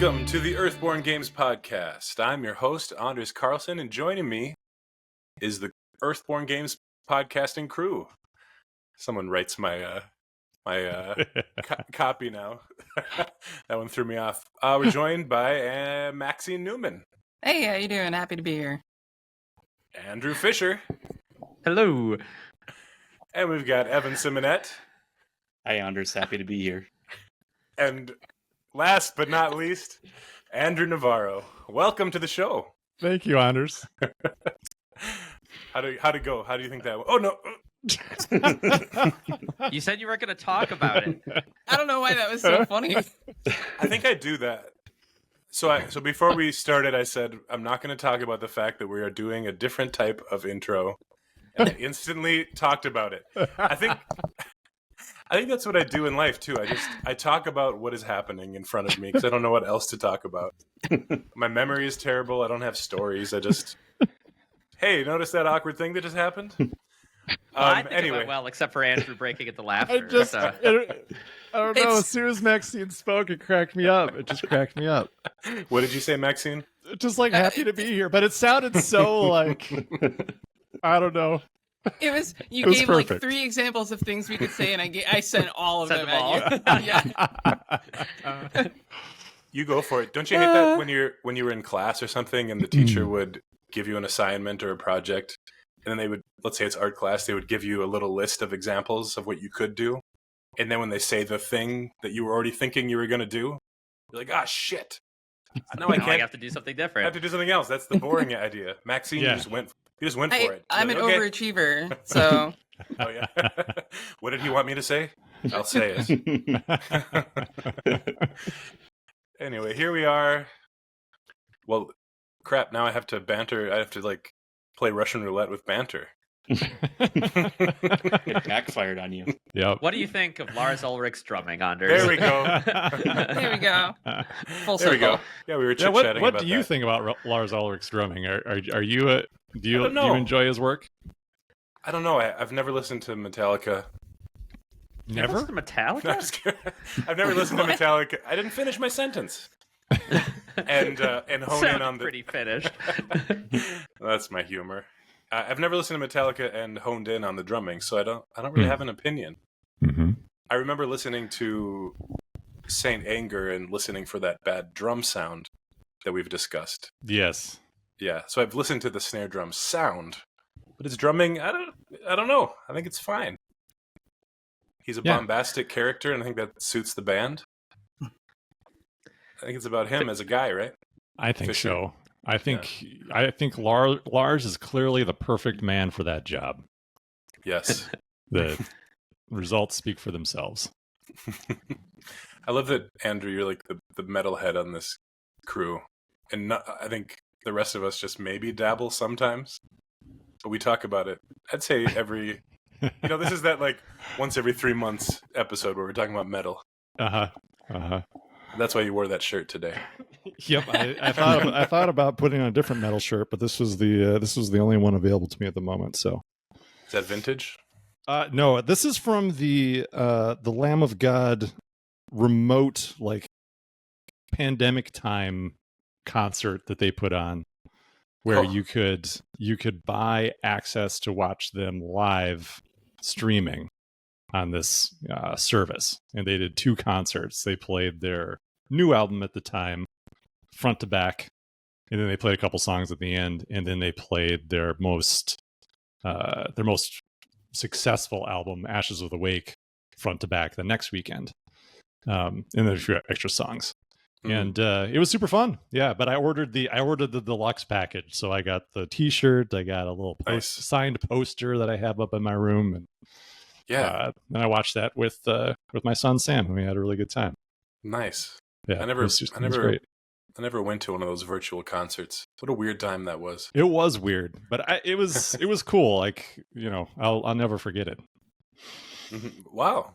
Welcome to the Earthborne Games Podcast. I'm your host, Anders Carlson, and joining me is the Earthborne Games podcasting crew. Someone writes my copy now. That one threw me off. We're joined by Maxine Newman. Hey, how you doing? Happy to be here. Andrew Fisher. Hello. And we've got Evan Simonette. Hi, Anders. Happy to be here. And last but not least, Andrew Navarro. Welcome to the show. Thank you, Anders. How'd it go? How do you think that went? Oh, no. You said you weren't going to talk about it. I don't know why that was so funny. I think I do that. So before we started, I said, I'm not going to talk about the fact that we are doing a different type of intro. And I instantly talked about it. I think that's what I do in life, too. I talk about what is happening in front of me because I don't know what else to talk about. My memory is terrible. I don't have stories. Hey, notice that awkward thing that just happened? I think anyway. it went well, except for Andrew breaking at the laughter. I don't know. As soon as Maxine spoke, it cracked me up. It just cracked me up. What did you say, Maxine? Just like happy to be here, but it sounded so like I don't know. It was you It was gave perfect. like 3 examples of things we could say, and I sent all of Sent them them at you. Yeah. You go for it. Don't you hate that when you were in class or something and the teacher would give you an assignment or a project, and then they would, let's say it's art class, they would give you a little list of examples of what you could do, and then when they say the thing that you were already thinking you were going to do, you're like, ah, shit. No, I Now I can't. have to do something I have different. to do something else. That's the boring idea. Maxine Yeah. just went for it. I'm You're an like, okay. overachiever, so Oh yeah. What did he want me to say? I'll say it. Anyway, here we are. Well, crap, now I have to banter. I have to play Russian roulette with Banter. It backfired on you. Yep. What do you think of Lars Ulrich's drumming, Anders? There we go. there we go. Full There we circle. go. Yeah, we were Yeah, chit-chatting what about do you that. think about Lars Ulrich's drumming? Are you do you don't know. enjoy his work? I don't know. I've never listened to Metallica. Never. Listen to Metallica? No, I'm just kidding. I've never listened to Metallica. I didn't finish my sentence. And hone in on the... pretty finished. That's my humor. I've never listened to Metallica and honed in on the drumming, so I don't really have an opinion. Mm-hmm. I remember listening to Saint Anger and listening for that bad drum sound that we've discussed. Yes. Yeah, so I've listened to the snare drum sound, but his drumming, I don't know. I think it's fine. He's a bombastic character, and I think that suits the band. I think it's about him as a guy, right? I think Fisher. so. I think Lars is clearly the perfect man for that job. Yes. The results speak for themselves. I love that, Andrew, you're like the metalhead on this crew. And I think the rest of us just maybe dabble sometimes. But we talk about it, I'd say every... this is that once every 3 months episode where we're talking about metal. That's why you wore that shirt today. Yep, I thought about putting on a different metal shirt, but this was the only one available to me at the moment. So, Is that vintage? no, this is from the Lamb of God remote pandemic time concert that they put on, where you could buy access to watch them live streaming on this service, and they did 2 concerts. They played their new album at the time, front to back, and then they played a couple songs at the end, and then they played their most successful album, Ashes of the Wake, front to back the next weekend, and then a few extra songs. And it was super fun. Yeah, but I ordered the deluxe package, so I got the T-shirt, I got a little signed poster that I have up in my room, and and I watched that with my son Sam, and we had a really good time. Nice. Yeah, I never went to one of those virtual concerts. What a weird time that was. It was weird, but it was cool. I'll never forget it. Wow.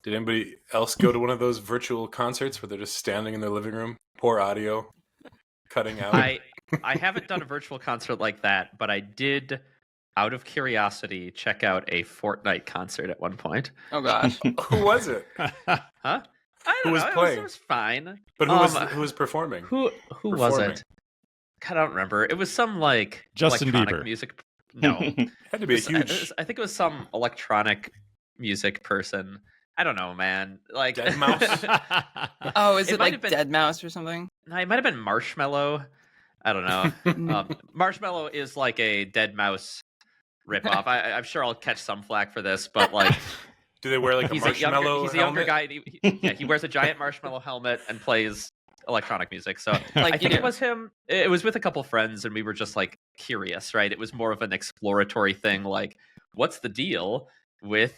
Did anybody else go to one of those virtual concerts where they're just standing in their living room, poor audio, cutting out? I haven't done a virtual concert like that, but I did, out of curiosity, check out a Fortnite concert at one point. Oh gosh. Who was it? Huh? I Who don't was know. playing? It was fine. But who was performing? Who was Performing. it? God, I don't remember. It was some like Justin electronic Bieber. music. No, Had to be a huge I think it was some electronic music person. I don't know, man. Like Dead Mouse? Oh, is It it, might like have been- Dead Mouse or something? No, it might have been Marshmallow. I don't know. Marshmallow is like a Dead Mouse ripoff. I'm sure I'll catch some flack for this, but like Do they wear like a he's marshmallow a younger helmet? guy. And he wears a giant marshmallow helmet and plays electronic music. So Like I you think do. it was him. It was with a couple friends, and we were just like curious, right? It was more of an exploratory thing, like what's the deal with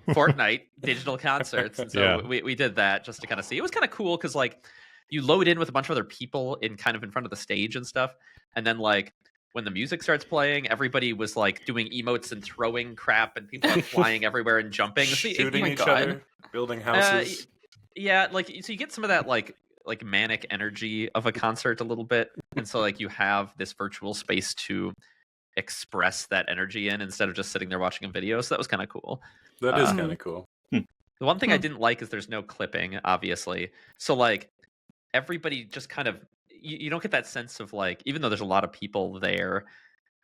Fortnite digital concerts? And so Yeah. we did that just to kind of see. It was kind of cool because like you load in with a bunch of other people in kind of in front of the stage and stuff, and then like when the music starts playing, everybody was like doing emotes and throwing crap, and people are flying everywhere and jumping. See, Shooting my each God. other, building houses. yeah, like so you get some of that like manic energy of a concert a little bit, and so like you have this virtual space to express that energy in instead of just sitting there watching a video. So that was kind of cool. That is Um, kind of cool. The one thing I Hmm. didn't like is there's no clipping, obviously. So like everybody just kind of you don't get that sense of like, even though there's a lot of people there,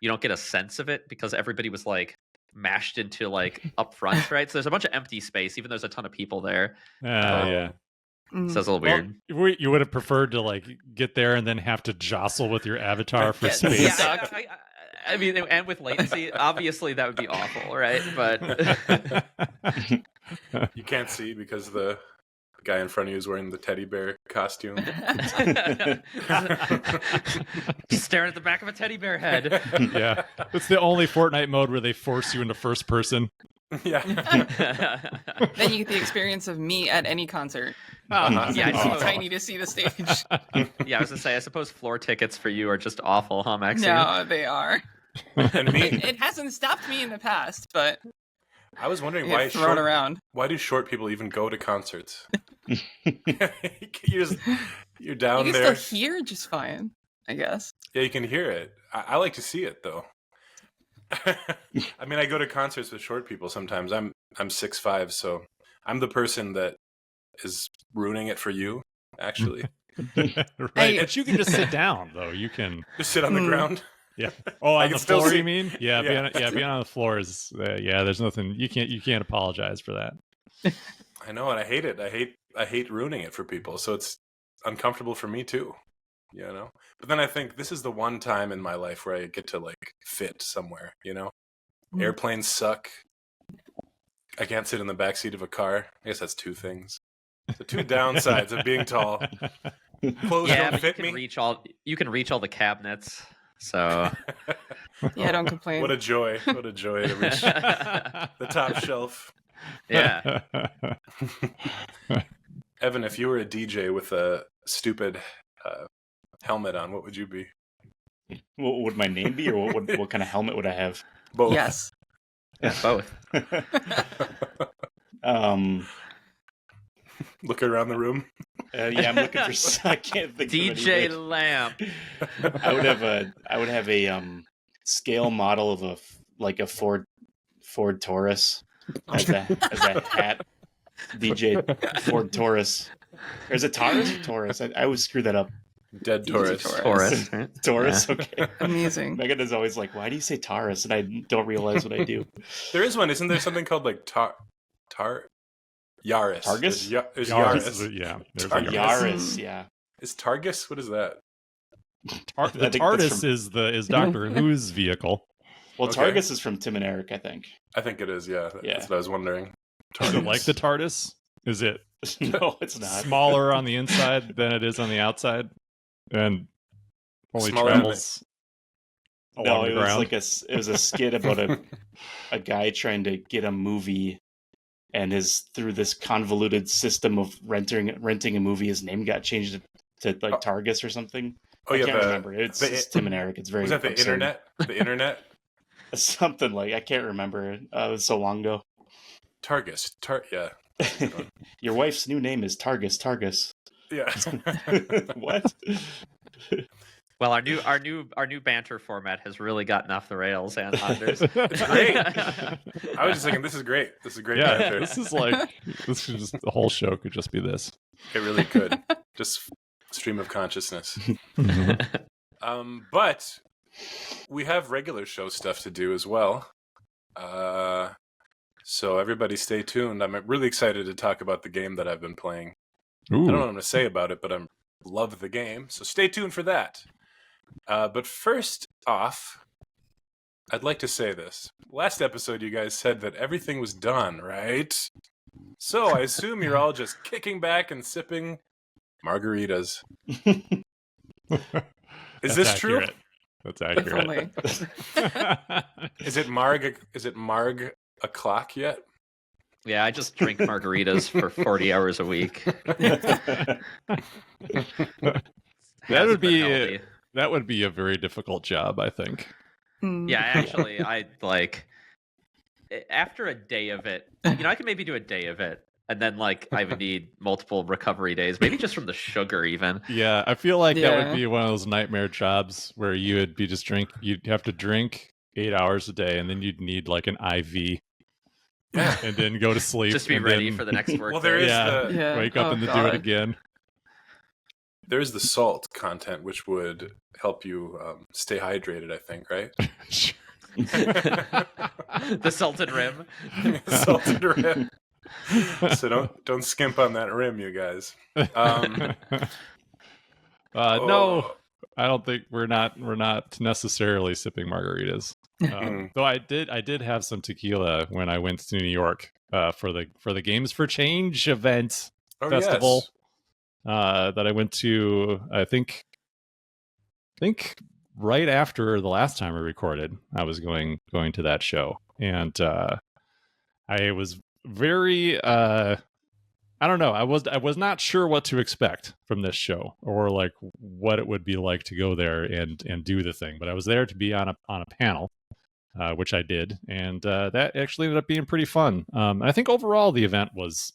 you don't get a sense of it because everybody was like mashed into like up front, right? So there's a bunch of empty space, even though there's a ton of people there. Yeah. Mm. So it's a little Well, weird. you would have preferred to like get there and then have to jostle with your avatar for Yeah, space. yeah. Yeah, I mean, and with latency, obviously that would be awful, right? But You can't see because the guy in front of you is wearing the teddy bear costume. just staring at the back of a teddy bear head. Yeah. It's the only Fortnite mode where they force you into first person. Yeah. Then you get the experience of me at any concert. Uh-huh. Yeah, I Too suppose- tiny to see the stage. Yeah, I was gonna say, I suppose floor tickets for you are just awful, huh, Maxine? No, they are. And me, It hasn't stopped me in the past, but I was wondering I why get thrown around. why do short people even go to concerts? You're down You can there. still hear just fine, I guess. Yeah, you can hear it. I like to see it though. I mean, I go to concerts with short people sometimes. I'm 6'5", so I'm the person that is ruining it for you. Actually, Right. Hey. But you can just sit down though. You can. just sit on the Hmm. ground. Yeah. Oh, I on can the still floor, see- you mean? Yeah. Yeah. Being on the floor is. Yeah. There's nothing. You can't apologize for that. I know, and I hate it. I hate ruining it for people. So it's uncomfortable for me too. You know. But then I think this is the one time in my life where I get to like fit somewhere. You know, Mm. airplanes suck. I can't sit in the backseat of a car. I guess that's two things. The two downsides of being tall. Clothes Yeah, don't but fit you me. can reach all the cabinets. So Yeah, don't complain. What a joy! What a joy to reach the top shelf. yeah. Evan, if you were a DJ with a stupid helmet on, what would you be? What would my name be, or what kind of helmet would I have? Both. Yes. Yeah, both. Look around the room. Yeah, I'm looking for. I can't think. DJ Of anything. Lamp. I would have a scale model of a Ford Taurus as a hat. DJ Ford Taurus. Or is it Taurus or Taurus? I always screw that up. Dead Taurus. Taurus. Taurus. Right? Taurus, Yeah. okay. Amazing. Megan is always like, why do you say Taurus? And I don't realize what I do. There is one. Isn't there something called like Yaris? Targus? Is Yaris. Yaris. Yeah. There's Targus. a Yaris, yeah. Is Targus? What is that? The I think that's TARDIS from- is Doctor Who's vehicle. Well, Okay. Targus is from Tim and Eric, I think. I think it is. Yeah. Yeah. That's what I was wondering. Is it like the TARDIS? Is it No, it's not. smaller on the inside than it is on the outside, and only Smaller than travels along No, the it was ground? like it was a skit about a guy trying to get a movie, and through this convoluted system of renting a movie, his name got changed to like Targus or something. Oh I yeah, can't remember. It's Tim and Eric. It's very Was that the absurd. internet? The internet. Something like I can't remember. It was so long ago. Targus. Yeah. Your wife's new name is Targus. Yeah. What? Well, our new banter format has really gotten off the rails, and Anders. It's great. I was just thinking, this is great. This is great Yeah, banter. this is just the whole show could just be this. It really could. Just stream of consciousness. But we have regular show stuff to do as well. So everybody stay tuned. I'm really excited to talk about the game that I've been playing. Ooh. I don't know what I'm going to say about it, but I love the game. So stay tuned for that. But first off, I'd like to say this. Last episode, you guys said that everything was done, right? So I assume you're all just kicking back and sipping margaritas. Is this true? accurate. That's If accurate. only. Is it Marg o'clock yet? Yeah, I just drink margaritas for 40 hours a week. That Hasn't would been be healthy. that would be a very difficult job, I think. Yeah, actually, I like after a day of it. I can maybe do a day of it, and then I would need multiple recovery days, maybe just from the sugar, even. Yeah, I feel like that Yeah. would be one of those nightmare jobs where you would be just you'd have to drink 8 hours a day, and then you'd need like an IV, Yeah. and then go to sleep. Just be and ready then for the next work. Well, there is Yeah. Yeah. wake up Oh, and then do God. it again. There's the salt content, which would help you stay hydrated, I think, right? The salted rim. Salted rim. So don't skimp on that rim, you guys. No, Oh. I don't think we're not necessarily sipping margaritas. Though I did have some tequila when I went to New York for the Games for Change event Oh, festival yes. that I went to. I think right after the last time we recorded, I was going to that show, and I was very I don't know. I was not sure what to expect from this show, or like what it would be like to go there and do the thing. But I was there to be on a panel, which I did, and that actually ended up being pretty fun. I think overall the event was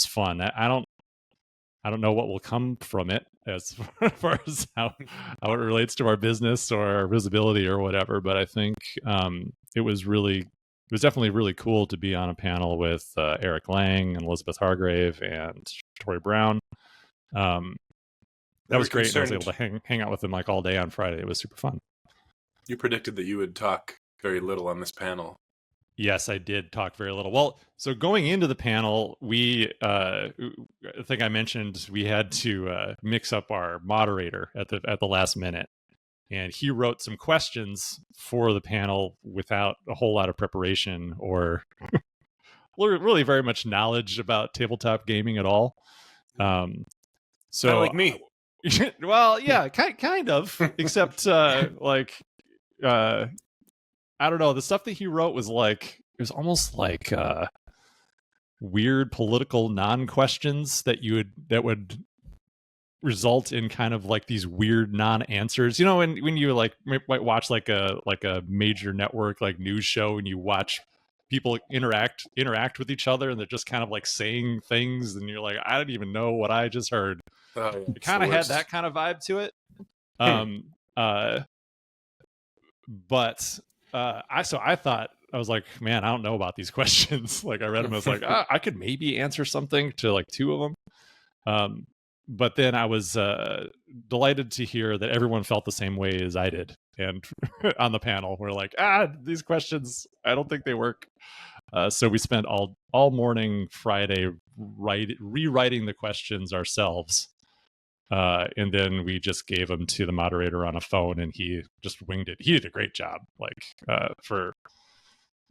fun. I don't know what will come from it as far as how it relates to our business or our visibility or whatever. But I think it was definitely really cool to be on a panel with Eric Lang and Elizabeth Hargrave and Tori Brown. That was great. I was able to hang out with them like all day on Friday. It was super fun. You predicted that you would talk very little on this panel. Yes, I did talk very little. Well, so going into the panel, I think I mentioned we had to mix up our moderator at the last minute, and he wrote some questions for the panel without a whole lot of preparation or really very much knowledge about tabletop gaming at all. So Kinda like me. well, yeah, kind of, except I don't know. The stuff that he wrote was it was almost like weird political non-questions that would result in kind of like these weird non-answers. When you might watch like a major network like news show and you watch people interact with each other and they're just kind of like saying things and you're like, I don't even know what I just heard. Oh, yeah, It it's kind the of had worst. that kind of vibe to it. But I thought, I was like, man, I don't know about these questions. Like I read them, I was like, I could maybe answer something to like two of them. But then I was delighted to hear that everyone felt the same way as I did. And on the panel, we're like, these questions, I don't think they work. So we spent all morning Friday rewriting the questions ourselves. And then we just gave them to the moderator on a phone, and he just winged it. He did a great job, for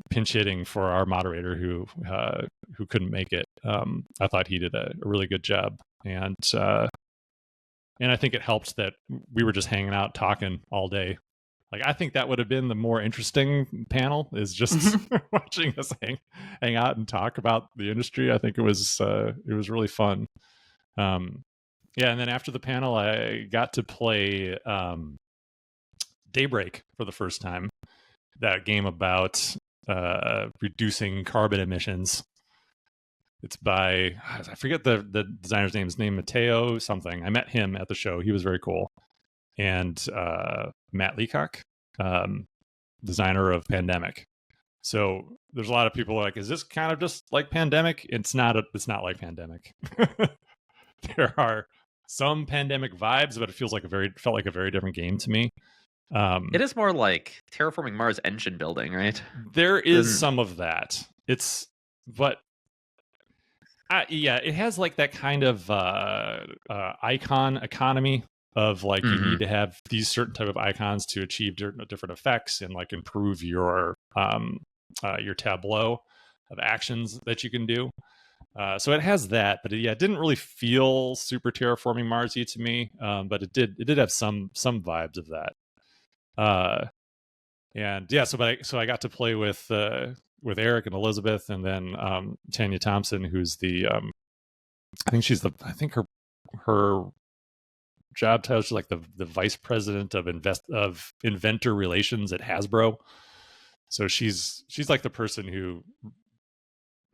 pinch hitting for our moderator who couldn't make it. I thought he did a really good job, and I think it helped that we were just hanging out talking all day. Like I think that would have been the more interesting panel, is just watching us hang out and talk about the industry. I think it was really fun. Yeah, and then after the panel, I got to play Daybreak for the first time. That game about reducing carbon emissions. It's by, I forget the designer's name. His name Matteo something. I met him at the show. He was very cool. and Matt Leacock, designer of Pandemic. So there's a lot of people like, is this kind of just like Pandemic? It's not. It's not like Pandemic. There are some Pandemic vibes, but it felt like a very different game to me. It is more like terraforming Mars engine building, right? There is some of that. But it has like that kind of icon economy of like you need to have these certain type of icons to achieve different effects and like improve your tableau of actions that you can do. So it has that, but it didn't really feel super terraforming Mars-y to me. But it did have some vibes of that. So I got to play with Eric and Elizabeth, and then Tanya Thompson, who's the I think her job title is like the vice president of inventor relations at Hasbro. So she's like the person who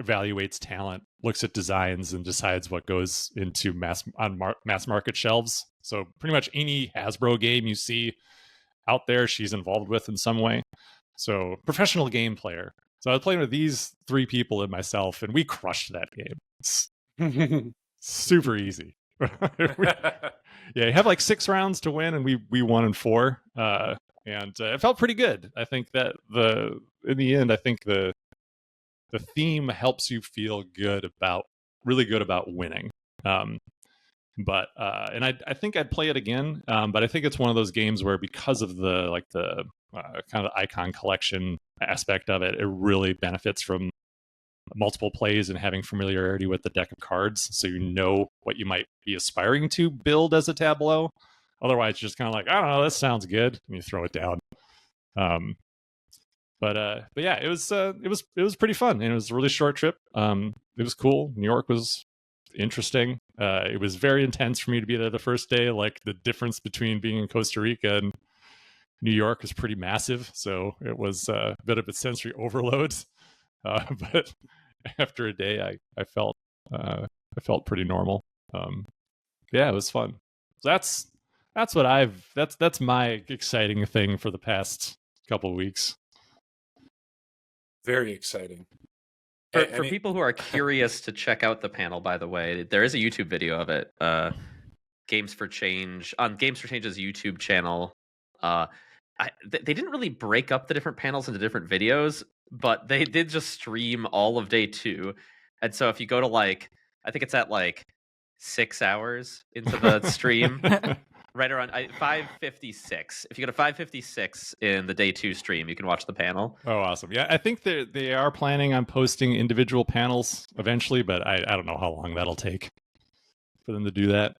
evaluates talent, looks at designs, and decides what goes into mass market shelves. So pretty much any Hasbro game you see out there, she's involved with in some way. So professional game player. So I was playing with these three people and myself, and we crushed that game. It's super easy. You have like 6 rounds to win, and we won in 4. And it felt pretty good. I think that in the end, I think the theme helps you feel really good about winning. But I think I'd play it again. But I think it's one of those games where, because of the kind of icon collection aspect of it, it really benefits from multiple plays and having familiarity with the deck of cards, so you know what you might be aspiring to build as a tableau. Otherwise, it's just kind of like, I don't know, this sounds good, and you throw it down. But yeah, it was pretty fun, and it was a really short trip. It was cool. New York was interesting. It was very intense for me to be there the first day. Like, the difference between being in Costa Rica and New York was pretty massive, so it was a bit of a sensory overload. But after a day, I felt pretty normal. Yeah, it was fun. So that's my exciting thing for the past couple of weeks. Very exciting. For people who are curious to check out the panel, by the way, there is a YouTube video of it. Games for Change on Games for Change's YouTube channel. They didn't really break up the different panels into different videos, but they did just stream all of day 2. And so if you go to I think it's at 6 hours into the stream, right around 5:56. If you go to 5:56 in the day 2 stream, you can watch the panel. Oh, awesome. Yeah, I think they are planning on posting individual panels eventually, but I don't know how long that'll take for them to do that.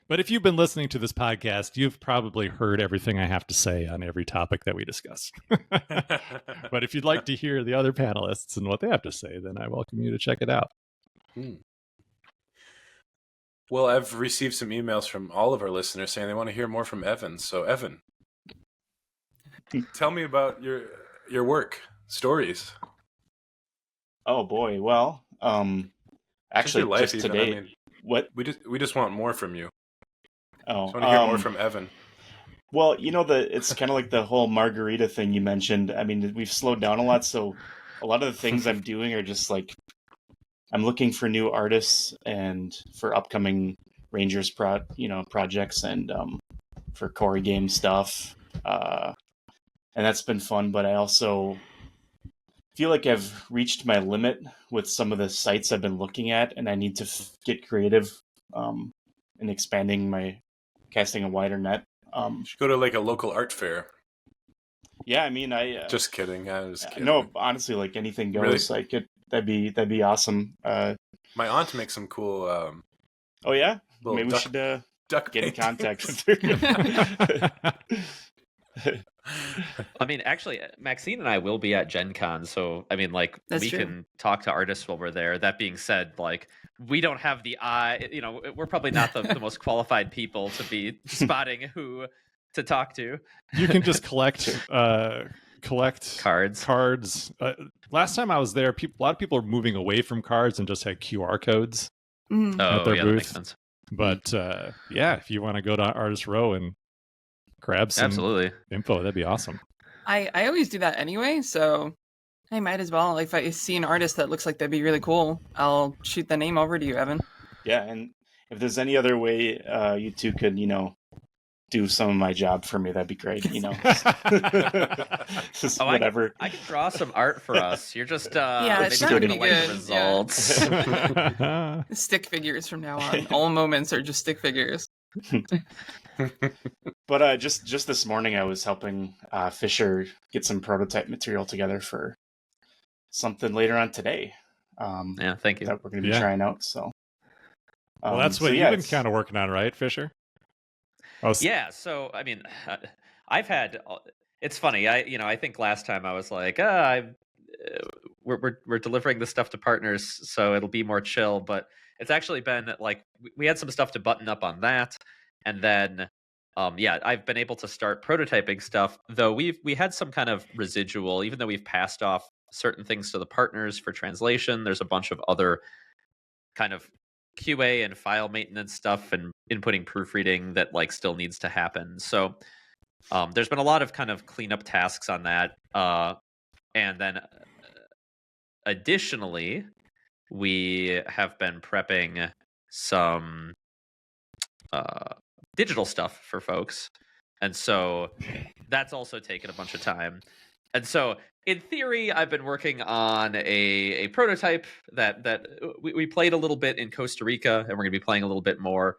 But if you've been listening to this podcast, you've probably heard everything I have to say on every topic that we discuss. But if you'd like to hear the other panelists and what they have to say, then I welcome you to check it out. Well, I've received some emails from all of our listeners saying they want to hear more from Evan. So, Evan, tell me about your work, stories. Oh boy, well, actually, just today, I mean, what we just want more from you. Oh, I want to hear more from Evan. Well, it's kind of like the whole margarita thing you mentioned. I mean, we've slowed down a lot, so a lot of the things I'm doing are just like, I'm looking for new artists and for upcoming Rangers projects and for core game stuff. And that's been fun, but I also feel like I've reached my limit with some of the sites I've been looking at, and I need to get creative in casting a wider net. You should go to a local art fair. Yeah, I mean, just kidding. I was kidding. No, honestly, anything goes. Really? That'd be awesome. My aunt makes some cool. Oh yeah, maybe we should get in contact with her. I mean, actually, Maxine and I will be at Gen Con, so I mean, That's we true. can talk to artists while we're there. That being said, we don't have the eye. We're probably not the most qualified people to be spotting who to talk to. You can just collect Cards. Last time I was there, a lot of people are moving away from cards and just had QR codes Mm. at Oh, their yeah, that booth. makes sense. But yeah, if you want to go to Artist Row and grab some Absolutely. info, that'd be awesome. I always do that anyway, so I might as well. If I see an artist that looks like that'd be really cool, I'll shoot the name over to you, Evan. Yeah, and if there's any other way you two could, do some of my job for me, that'd be great. Just whatever. I can draw some art for us. You're just Yeah, it's maybe not not gonna gonna be like the good, results. Stick figures from now on. All moments are just stick figures. But just this morning, I was helping Fisher get some prototype material together for something later on today. Yeah, thank you. That we're going to be trying out. So, well, that's what you've been kind of working on, right, Fisher? Yeah. So, I mean, I've had. It's funny. I think last time I was like, we're delivering this stuff to partners, so it'll be more chill. But it's actually been like we had some stuff to button up on that, and then, I've been able to start prototyping stuff. Though we had some kind of residual, even though we've passed off certain things to the partners for translation. There's a bunch of other kind of QA and file maintenance stuff and inputting proofreading that like still needs to happen. So there's been a lot of kind of cleanup tasks on that. And then additionally, we have been prepping some digital stuff for folks. And so that's also taken a bunch of time. And so in theory, I've been working on a prototype that we played a little bit in Costa Rica, and we're going to be playing a little bit more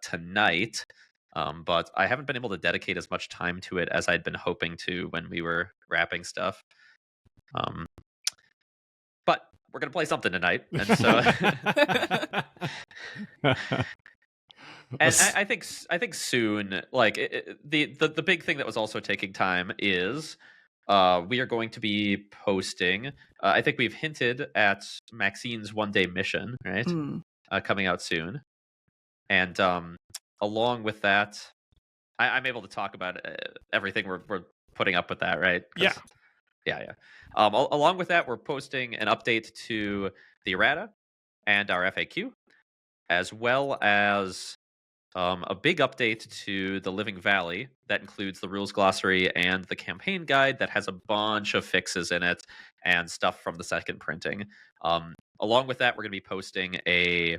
tonight. But I haven't been able to dedicate as much time to it as I'd been hoping to when we were wrapping stuff. But we're going to play something tonight, and so. And I think soon, like the big thing that was also taking time is we are going to be posting. I think we've hinted at Maxine's one-day mission, right? Coming out soon, and along with that, I'm able to talk about everything we're putting up with that, right? Yeah. Along with that, we're posting an update to the errata and our FAQ, as well as a big update to the Living Valley that includes the rules glossary and the campaign guide that has a bunch of fixes in it and stuff from the second printing. Along with that, we're going to be posting a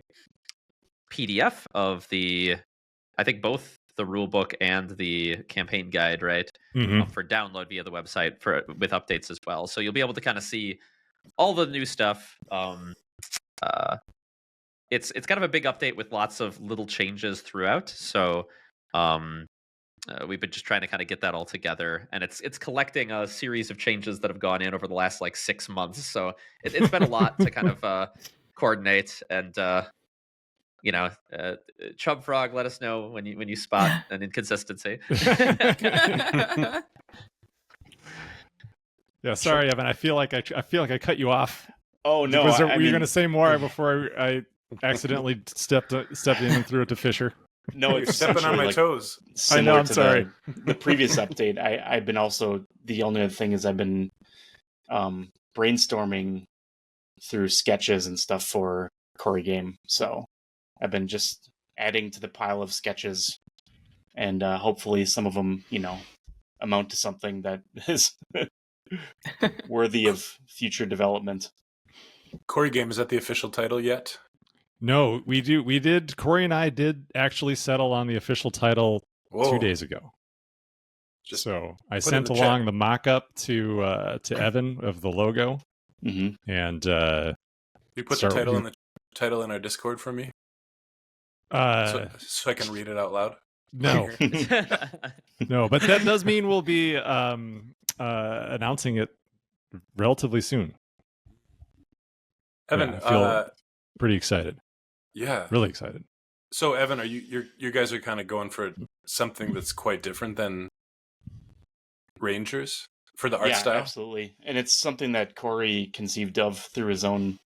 PDF of I think both the rule book and the campaign guide, right? For download via the website with updates as well. So you'll be able to kind of see all the new stuff. It's kind of a big update with lots of little changes throughout. So we've been just trying to kind of get that all together, and it's collecting a series of changes that have gone in over the last like 6 months. So it's been a lot to kind of coordinate. And Chub Frog, let us know when you spot an inconsistency. Yeah, sorry, Evan. I feel like I cut you off. Oh no! Were you going to say more before I accidentally stepped in and threw it to Fisher? No, You're stepping on my toes. I know. I'm sorry. The previous update, I've been also the only other thing is I've been brainstorming through sketches and stuff for Corey Game. So I've been just adding to the pile of sketches, and hopefully some of them, amount to something that is worthy of future development. Corey Game, is that the official title yet? No, we did. Corey and I did actually settle on the official title 2 days ago. So I sent along the mock-up to Evan of the logo, and you put the title in our Discord for me, so I can read it out loud. No, no, but that does mean we'll be announcing it relatively soon. Evan, I feel pretty excited. Yeah, really excited. So, Evan, are you guys are kind of going for something that's quite different than Rangers for the art style? Absolutely, and it's something that Corey conceived of through his own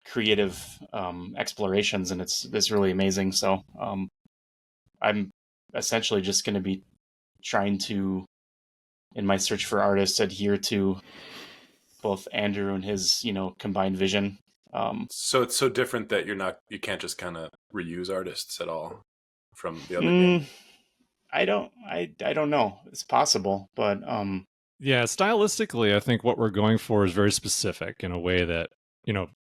creative explorations, and it's really amazing. So, I'm essentially just going to be trying to, in my search for artists, adhere to both Andrew and his combined vision So it's so different that you can't just kind of reuse artists at all from the other mm, game. I don't know. It's possible, but Yeah, stylistically, I think what we're going for is very specific in a way that,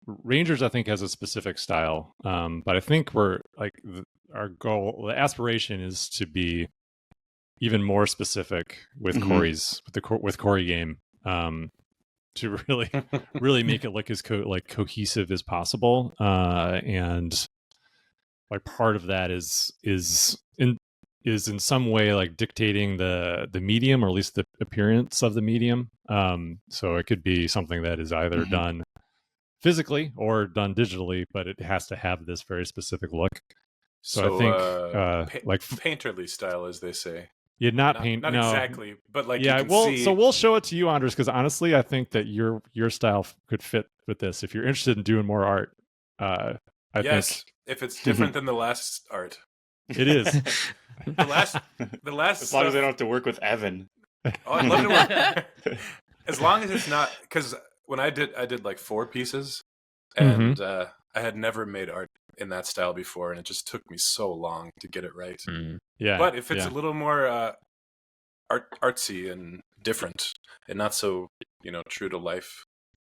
Rangers, I think, has a specific style. But I think we're like our goal, the aspiration is to be even more specific with Mhm. with Corey game, to really make it look as cohesive as possible. And like part of that is in some way like dictating the medium, or at least the appearance of the medium. So it could be something that is either Mhm. done physically or done digitally, but it has to have this very specific look. So I think like painterly style, as they say. you'd not paint, Not no. exactly, but like you Yeah, can well, so see. we'll show it to you, Anders, because honestly, I think that your style could fit with this. If you're interested in doing more art, I think Yes, if it's different than the last art. it is. The last As long as stuff. I don't have to work with Evan. Oh, I'd love to work. As long as it's not, because when I did like 4 pieces, and I had never made art in that style before, and it just took me so long to get it right. Yeah, But if it's yeah. a little more artsy and different, and not so true to life.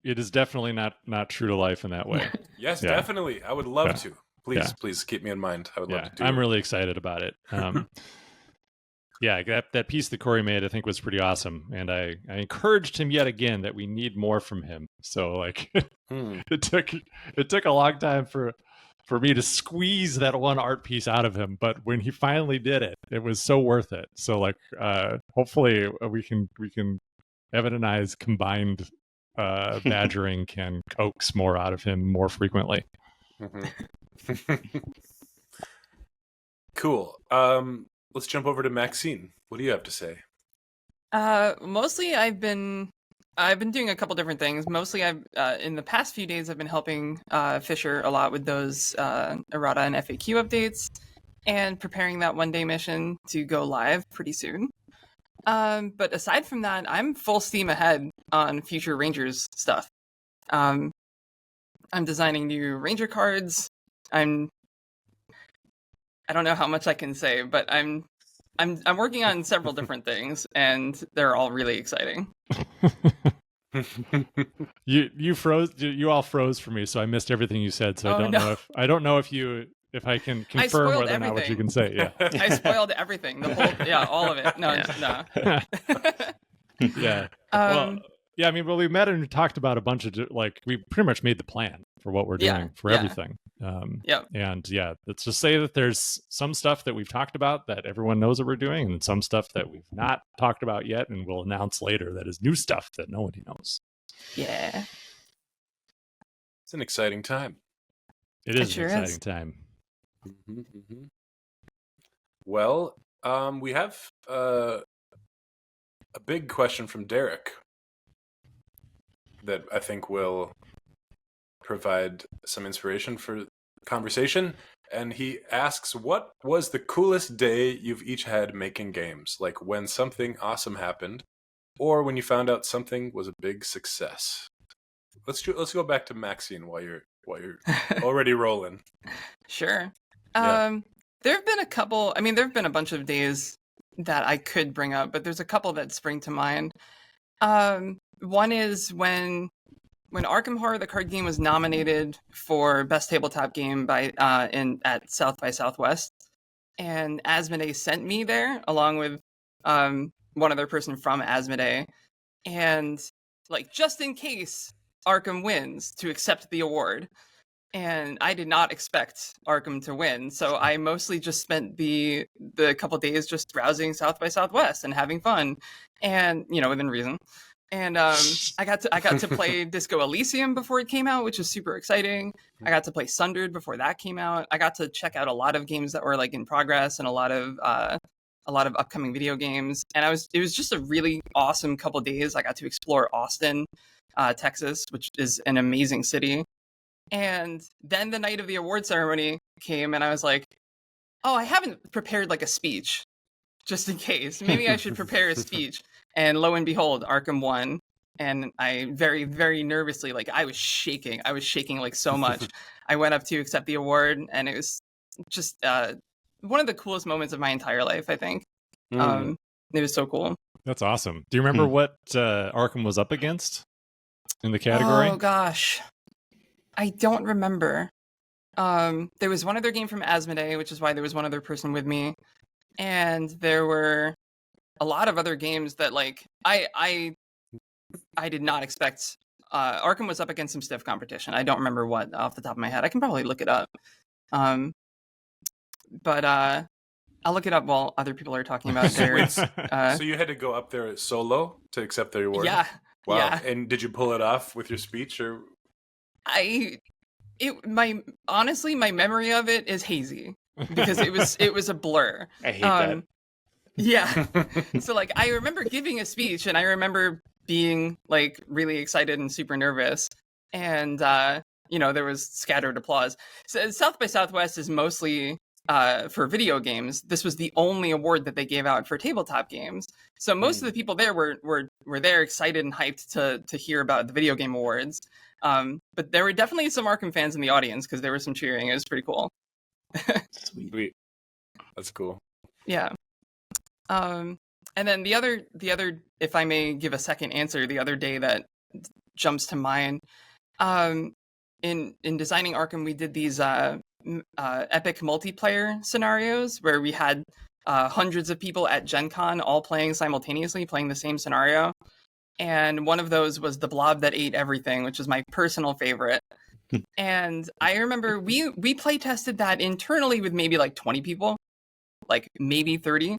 It is definitely not true to life in that way. Yes, Yeah. definitely. I would love Yeah. to. Please, Yeah. please keep me in mind. I would love Yeah, to do I'm it. really excited about it. Yeah, that piece that Corey made, I think, was pretty awesome, and I encouraged him yet again that we need more from him. So like, it took a long time for me to squeeze that one art piece out of him, but when he finally did it, it was so worth it. So like, hopefully we can Evan and I's combined badgering can coax more out of him more frequently. Cool. Let's jump over to Maxine. What do you have to say? Mostly I've been doing a couple different things. Mostly I've in the past few days I've been helping Fisher a lot with those errata and FAQ updates, and preparing that 1-day mission to go live pretty soon. But aside from that, I'm full steam ahead on future Rangers stuff. I'm designing new Ranger cards. I don't know how much I can say, but I'm working on several different things, and they're all really exciting. You froze. You all froze for me, so I missed everything you said. So I don't know if I can confirm whether or not what you can say. Yeah, I spoiled everything. The whole, all of it. No. Yeah. Well, yeah. I mean, we met and talked about a bunch of we pretty much made the plan for what we're doing for everything. And yeah, let's just say that there's some stuff that we've talked about that everyone knows that we're doing, and some stuff that we've not talked about yet, and we'll announce later that is new stuff that nobody knows. Yeah. It's an exciting time. It is an exciting time. Well, we have a big question from Derek that I think will provide some inspiration for conversation. And he asks, what was the coolest day you've each had making games? Like when something awesome happened, or when you found out something was a big success. Let's go back to Maxine while you're already rolling. Sure. Yeah. There have been a couple. I mean, there have been a bunch of days that I could bring up, but there's a couple that spring to mind. One is when Arkham Horror, the card game, was nominated for Best Tabletop Game at South by Southwest, and Asmodee sent me there along with one other person from Asmodee, and like just in case Arkham wins, to accept the award. And I did not expect Arkham to win, so I mostly just spent the couple days just browsing South by Southwest and having fun, and within reason. And I got to play Disco Elysium before it came out, which was super exciting. I got to play Sundered before that came out. I got to check out a lot of games that were like in progress, and a lot of upcoming video games. And it was just a really awesome couple days. I got to explore Austin, Texas, which is an amazing city. And then the night of the award ceremony came, and I was like, oh, I haven't prepared like a speech, just in case. Maybe I should prepare a speech. And lo and behold, Arkham won. and I very, very nervously, like I was shaking like so much. I went up to accept the award, and it was just one of the coolest moments of my entire life, I think. It was so cool. That's awesome. Do you remember what Arkham was up against in the category? Oh gosh, I don't remember. There was one other game from Asmodee, which is why there was one other person with me, and there were a lot of other games that like I did not expect. Arkham was up against some stiff competition. I don't remember what off the top of my head. I can probably look it up. But I'll look it up while other people are talking about theirs. So you had to go up there solo to accept the award? Yeah. Wow. Yeah. And did you pull it off with your speech, or? Honestly, my memory of it is hazy because it was a blur. I hate that. Yeah. So like I remember giving a speech, and I remember being like really excited and super nervous, and there was scattered applause. So South by Southwest is mostly for video games. This was the only award that they gave out for tabletop games. So most of the people there were there excited and hyped to hear about the video game awards. But there were definitely some Arkham fans in the audience because there was some cheering. It was pretty cool. Sweet. That's cool. Yeah. And then the other, if I may give a second answer, the other day that jumps to mind, in designing Arkham, we did these epic multiplayer scenarios where we had hundreds of people at Gen Con all playing simultaneously, playing the same scenario. And one of those was The Blob That Ate Everything, which is my personal favorite. And I remember we play tested that internally with maybe like 20 people, like maybe 30.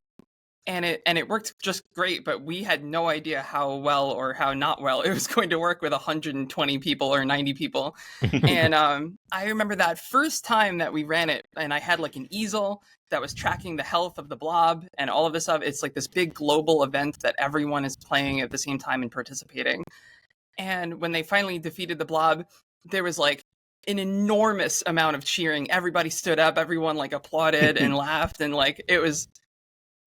And it worked just great, but we had no idea how well or how not well it was going to work with 120 people or 90 people. And I remember that first time that we ran it, and I had like an easel that was tracking the health of the blob and all of this stuff. It's like this big global event that everyone is playing at the same time and participating. And when they finally defeated the blob, there was like an enormous amount of cheering. Everybody stood up, everyone like applauded and laughed, and like it was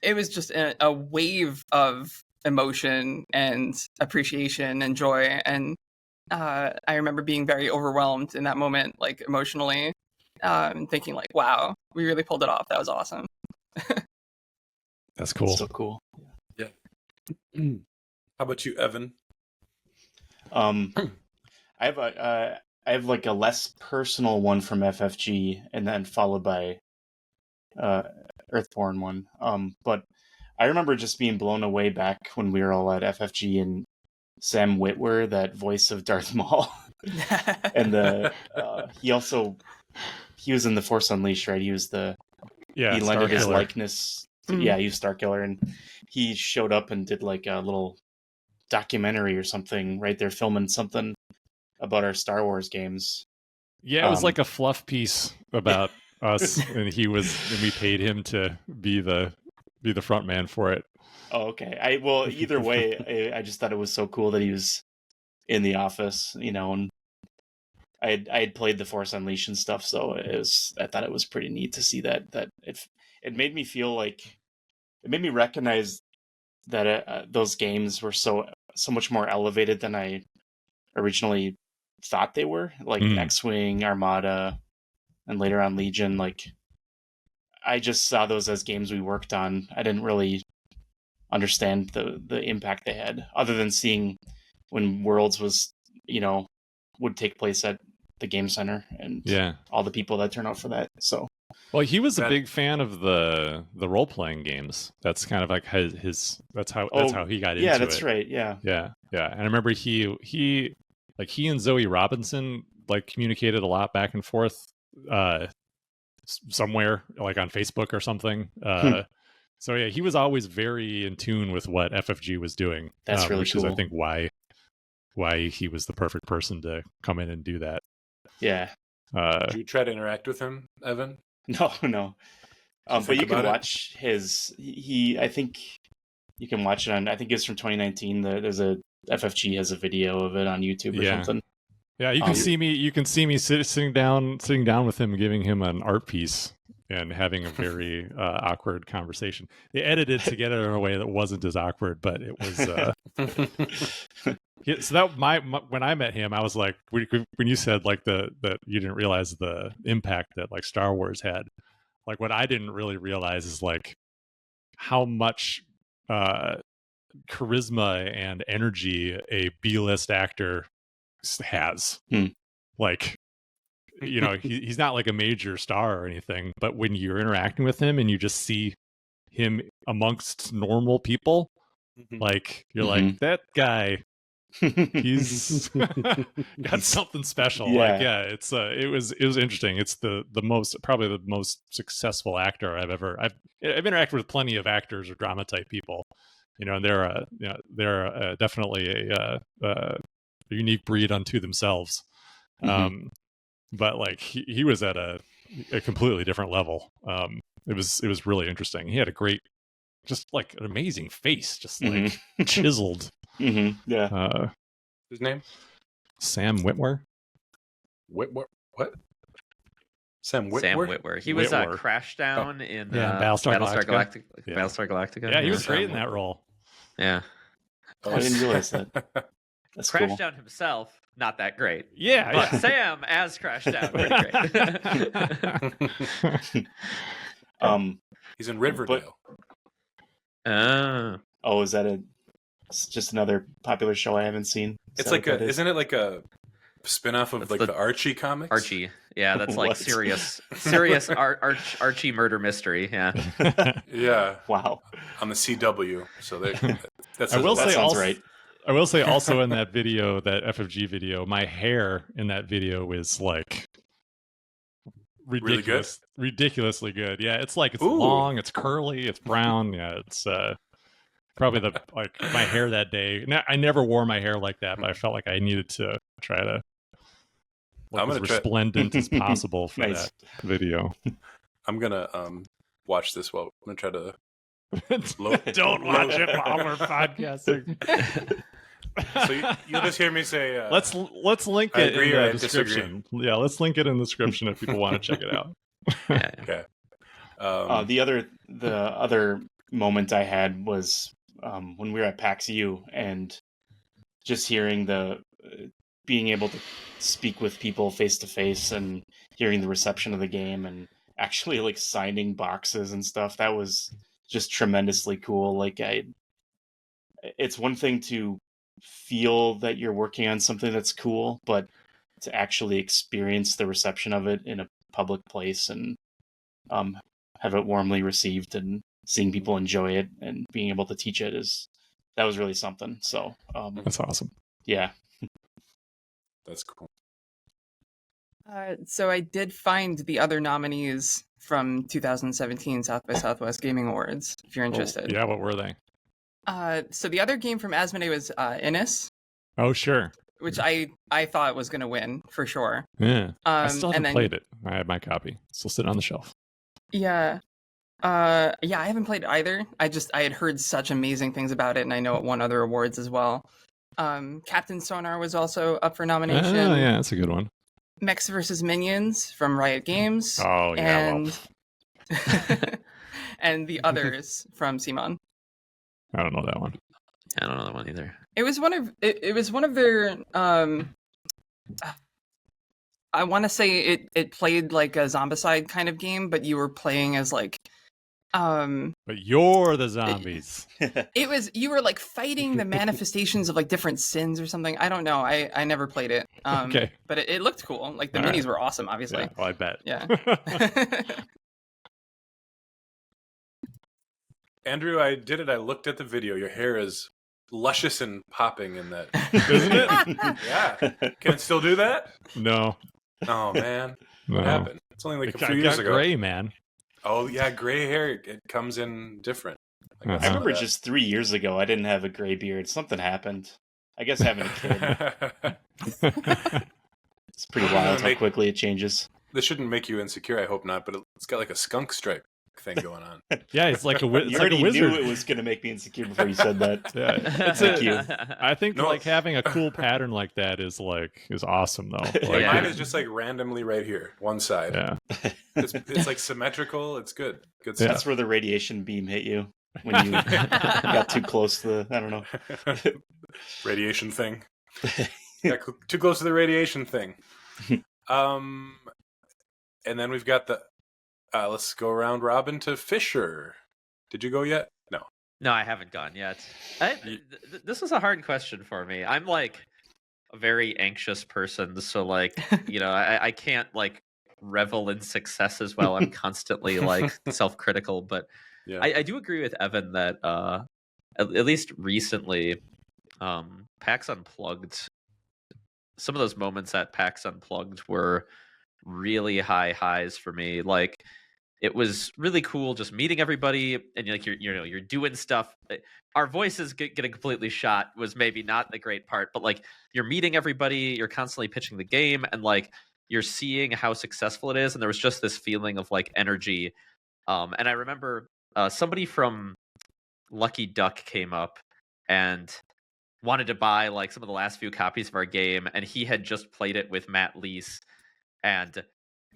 just a wave of emotion and appreciation and joy. And I remember being very overwhelmed in that moment, like emotionally, and thinking like, wow, we really pulled it off. That was awesome. That's cool. So cool. Yeah. How about you, Evan? I have like a less personal one from FFG, and then followed by Earthborne one. But I remember just being blown away back when we were all at FFG, and Sam Witwer, that voice of Darth Maul, and he was in the Force Unleashed, right? He was he lended his likeness. Yeah, he was Starkiller, and he showed up and did like a little documentary or something right there, filming something about our Star Wars games. Yeah, it was like a fluff piece about us, and we paid him to be the front man for it. Oh, okay. Either way, I just thought it was so cool that he was in the office, and I had played the Force Unleashed and stuff, so I thought it was pretty neat to see that it made me feel like, it made me recognize that those games were so much more elevated than I originally thought they were, like X-Wing, Armada, and later on Legion. Like, I just saw those as games we worked on. I didn't really understand the impact they had, other than seeing when Worlds was, would take place at the Game Center, and all the people that turn out for that. So, well, he was a big fan of the role playing games. That's kind of like his. That's how he got into it. Yeah, that's right. Yeah. And I remember he and Zoe Robinson like communicated a lot back and forth somewhere, like on Facebook or something. So yeah, he was always very in tune with what FFG was doing. That's really which cool. is, I think, why he was the perfect person to come in and do that. Yeah. Did you try to interact with him, Evan? No. But you can watch I think you can watch it on, I think it's from 2019. There's FFG has a video of it on YouTube or something. Yeah, you can see me. You can see me sitting down with him, giving him an art piece, and having a very awkward conversation. They edited to get it in a way that wasn't as awkward, but it was Yeah, so that my when I met him, I was like, when you said like that you didn't realize the impact that like Star Wars had. Like what I didn't really realize is like how much charisma and energy a B-list actor has. Like, you know, he's not like a major star or anything, but when you're interacting with him and you just see him amongst normal people, like you're like, that guy, he's got something special. Like, yeah, it's it was interesting. It's probably the most successful actor I've interacted with plenty of actors or drama type people, you know, and they're definitely a unique breed unto themselves. But like he was at a completely different level. It was really interesting. He had a great, just like an amazing face, just like chiseled. Yeah. His name? Sam Witwer. What? Sam Witwer? Sam Witwer. He was Witwer. Crashdown in Battlestar Galactica. Yeah. Battlestar Galactica. Yeah, he was great in that role. Yeah. I didn't realize that. That's cool. Crashdown himself, not that great. Yeah, But yeah. Sam as Crashdown, pretty great. He's in Riverdale. Oh, is that it's just another popular show I haven't seen? It's like isn't it like a spin-off of like the Archie comics? Archie. Yeah, that's like What? serious Archie murder mystery. Yeah. Yeah. Wow. On the CW. So that's I will That say sounds also, right. I will say also in that video, that FFG video, my hair in that video is like ridiculously good. Yeah, it's like it's long, it's curly, it's brown. Yeah, it's probably my hair that day. I never wore my hair like that, but I felt like I needed to try to look as resplendent as possible for that video. I'm gonna watch this. I'm gonna try to. Don't watch it while we're podcasting. So you'll just hear me say. Let's link it in the description. Disagree. Yeah, let's link it in the description if people want to check it out. Okay. The other moment I had was when we were at PAX U and just hearing being able to speak with people face to face and hearing the reception of the game and actually like signing boxes and stuff. That was just tremendously cool. Like it's one thing to feel that you're working on something that's cool, but to actually experience the reception of it in a public place and have it warmly received and seeing people enjoy it and being able to teach it that was really something. So that's awesome. Yeah. That's cool. So I did find the other nominees from 2017 South by Southwest Gaming Awards, if you're interested. Yeah, what were they? So the other game from Asmodee was Innis. Oh, sure. Which I thought was going to win, for sure. Yeah. I still haven't and then, played it. I have my copy. Still sitting on the shelf. Yeah. I haven't played it either. I had heard such amazing things about it, and I know it won other awards as well. Captain Sonar was also up for nomination. Oh, yeah, that's a good one. Mechs vs. Minions from Riot Games. Oh, yeah. And, and the others from Simon. I don't know that one. I don't know that one either. It was one of their I want to say it played like a Zombicide kind of game, but you were playing as like but you're the zombies. You were like fighting the manifestations of like different sins or something. I don't know. I never played it. Okay. But it looked cool. Like the minis were awesome, obviously. Yeah, well, I bet. Yeah. Andrew, I did it. I looked at the video. Your hair is luscious and popping in that. Isn't it? Yeah. Can it still do that? No. Oh, man. No. What happened? It's only like a few It years got ago. gray, man. Oh, yeah. Gray hair. It comes in different. Uh-huh. I remember just 3 years ago, I didn't have a gray beard. Something happened. I guess having a kid. It's pretty wild how quickly it changes. This shouldn't make you insecure. I hope not. But it's got like a skunk stripe thing going on. Yeah, it's like a You like already a wizard. knew it was going to make me insecure before you said that. Yeah, Thank you. I think No. like having a cool pattern like that is awesome though. Like, Yeah. Mine is just like randomly right here, one side. yeah. It's like symmetrical. It's good. Good Yeah. stuff. That's where the radiation beam hit you when you got too close to the, I don't know. Radiation thing. Got too close to the radiation thing. And then we've got the. Let's go around robin to Fisher. Did you go yet? No. No, I haven't gone yet. This was a hard question for me. I'm like a very anxious person, so like I can't like revel in success as well. I'm constantly like self-critical, but Yeah. I do agree with Evan that at least recently, PAX Unplugged. Some of those moments at PAX Unplugged were really high highs for me. Like it was really cool just meeting everybody, and like you're doing stuff. Our voices getting completely shot was maybe not the great part, but like you're meeting everybody, you're constantly pitching the game, and like you're seeing how successful it is, and there was just this feeling of like energy. And I remember somebody from Lucky Duck came up and wanted to buy like some of the last few copies of our game, and he had just played it with Matt Lease, and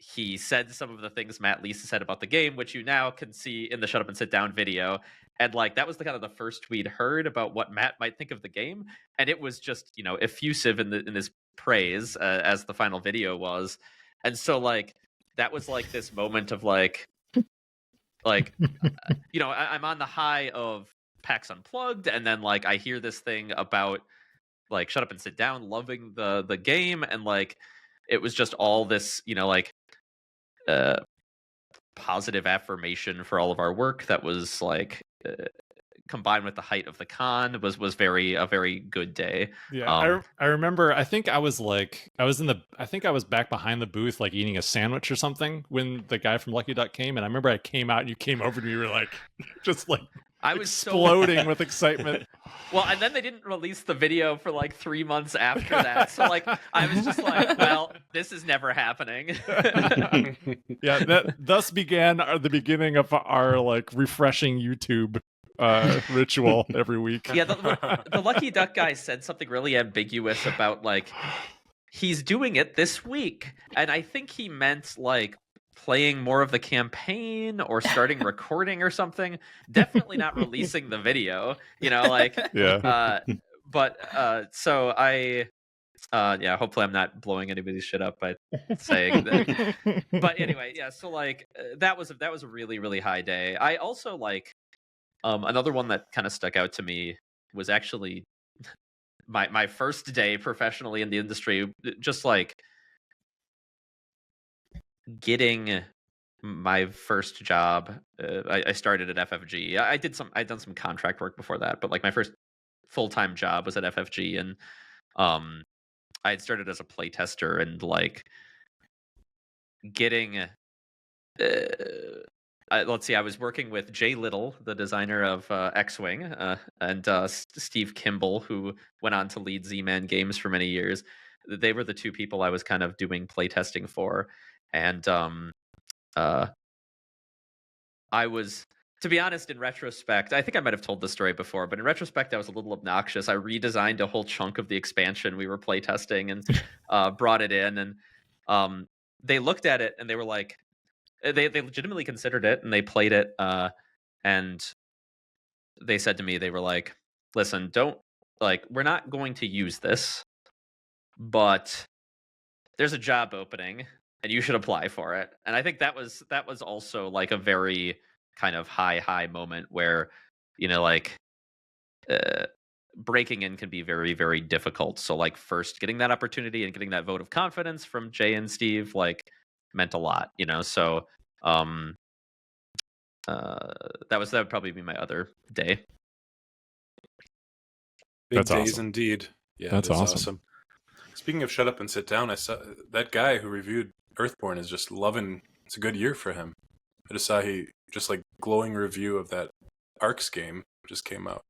he said some of the things Matt Lease said about the game, which you now can see in the Shut Up and Sit Down video. And like that was the kind of the first we'd heard about what Matt might think of the game, and it was just effusive in his praise as the final video was. And so like that was like this moment of like I'm on the high of PAX Unplugged, and then like I hear this thing about like Shut Up and Sit Down loving the game, and like it was just all this positive affirmation for all of our work that was like combined with the height of the con was a very good day. Yeah, I remember. I think I was back behind the booth, like eating a sandwich or something, when the guy from Lucky Duck came, and I remember I came out and you came over to me, you were like, just like I was exploding with excitement. Well, and then they didn't release the video for like 3 months after that, so like I was just like, well, this is never happening. Yeah, that thus began the beginning of our like refreshing YouTube ritual every week. Yeah, the Lucky Duck guy said something really ambiguous about like he's doing it this week, and I think he meant like playing more of the campaign or starting recording or something. Definitely not releasing the video, Yeah. So I hopefully I'm not blowing anybody's shit up by saying that. But anyway, yeah, so like that was a really really high day. I also like another one that kind of stuck out to me was actually my first day professionally in the industry, just like getting my first job. I started at FFG. I'd done some contract work before that, but like my first full-time job was at FFG, and I had started as a playtester, and like getting let's see, I was working with Jay Little, the designer of X-Wing, and Steve Kimball, who went on to lead Z-Man Games for many years. They were the two people I was kind of doing playtesting for. And I was, to be honest, in retrospect, I think I might have told this story before, but in retrospect, I was a little obnoxious. I redesigned a whole chunk of the expansion we were playtesting and brought it in. And they looked at it and they were like, they legitimately considered it, and they played it. And they said to me, they were like, listen, we're not going to use this, but there's a job opening and you should apply for it. And I think that was also like a very kind of high moment where, breaking in can be very, very difficult. So like first getting that opportunity and getting that vote of confidence from Jay and Steve, like meant a lot, So that would probably be my other day. Big That's days awesome. Indeed. Yeah, That's awesome. Speaking of Shut Up and Sit Down, I saw that guy who reviewed Earthborne is just loving. It's a good year for him. I just saw he just like glowing review of that Arcs game just came out.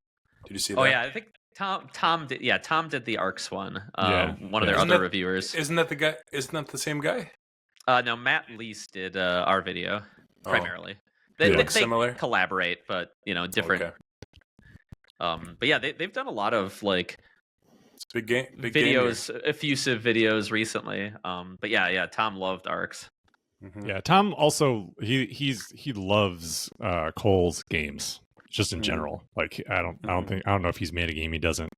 Did you see that? Oh yeah, I think Tom did. Yeah, Tom did the Arcs one. One of their Isn't other reviewers. Isn't that the guy? Isn't that the same guy? No, Matt Lease did our video primarily. They They look similar. collaborate, but different. Okay. But yeah, they've done a lot of like It's a big videos, effusive videos recently. But yeah, Tom loved Arcs. Mm-hmm. Yeah, Tom also he loves Cole's games just in general. Like I don't know if he's made a game he doesn't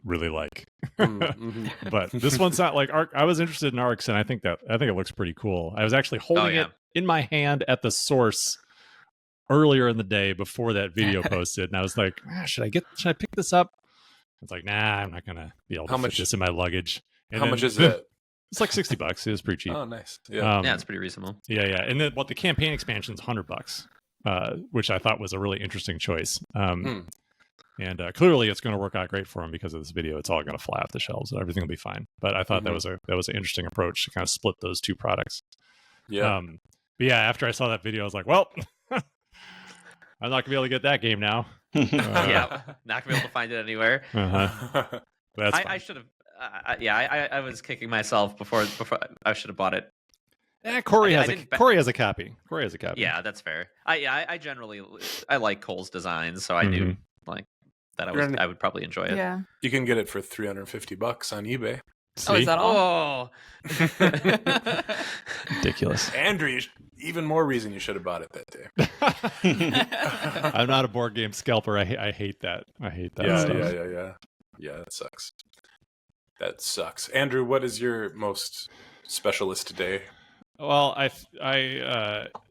really like. Mm-hmm. But this one's not like Arc. I was interested in Arcs, and I think it looks pretty cool. I was actually holding yeah. it in my hand at the source earlier in the day before that video posted, and I was like, should I pick this up? It's like, nah, I'm not gonna be able to fit this in my luggage. And How then much is it? It's like $60. It was pretty cheap. Oh, nice. Yeah. Yeah, it's pretty reasonable. Yeah. And then the campaign expansion is $100, which I thought was a really interesting choice. And clearly, it's going to work out great for them because of this video. It's all going to fly off the shelves and everything will be fine. But I thought that was an interesting approach to kind of split those two products. Yeah. But yeah, after I saw that video, I was like, well, I'm not going to be able to get that game now. Yeah, not gonna be able to find it anywhere. That's I should have. I was kicking myself before I should have bought it. Corey has a copy. Corey has a copy. Yeah, that's fair. I generally like Cole's designs, so I knew like that I would probably enjoy it. Yeah. You can get it for $350 on eBay. Oh, is that all? Oh, Ridiculous. Andrew, even more reason you should have bought it that day. I'm not a board game scalper. I hate that. I hate that stuff. Yeah, that sucks. Andrew, what is your most specialist today? Well,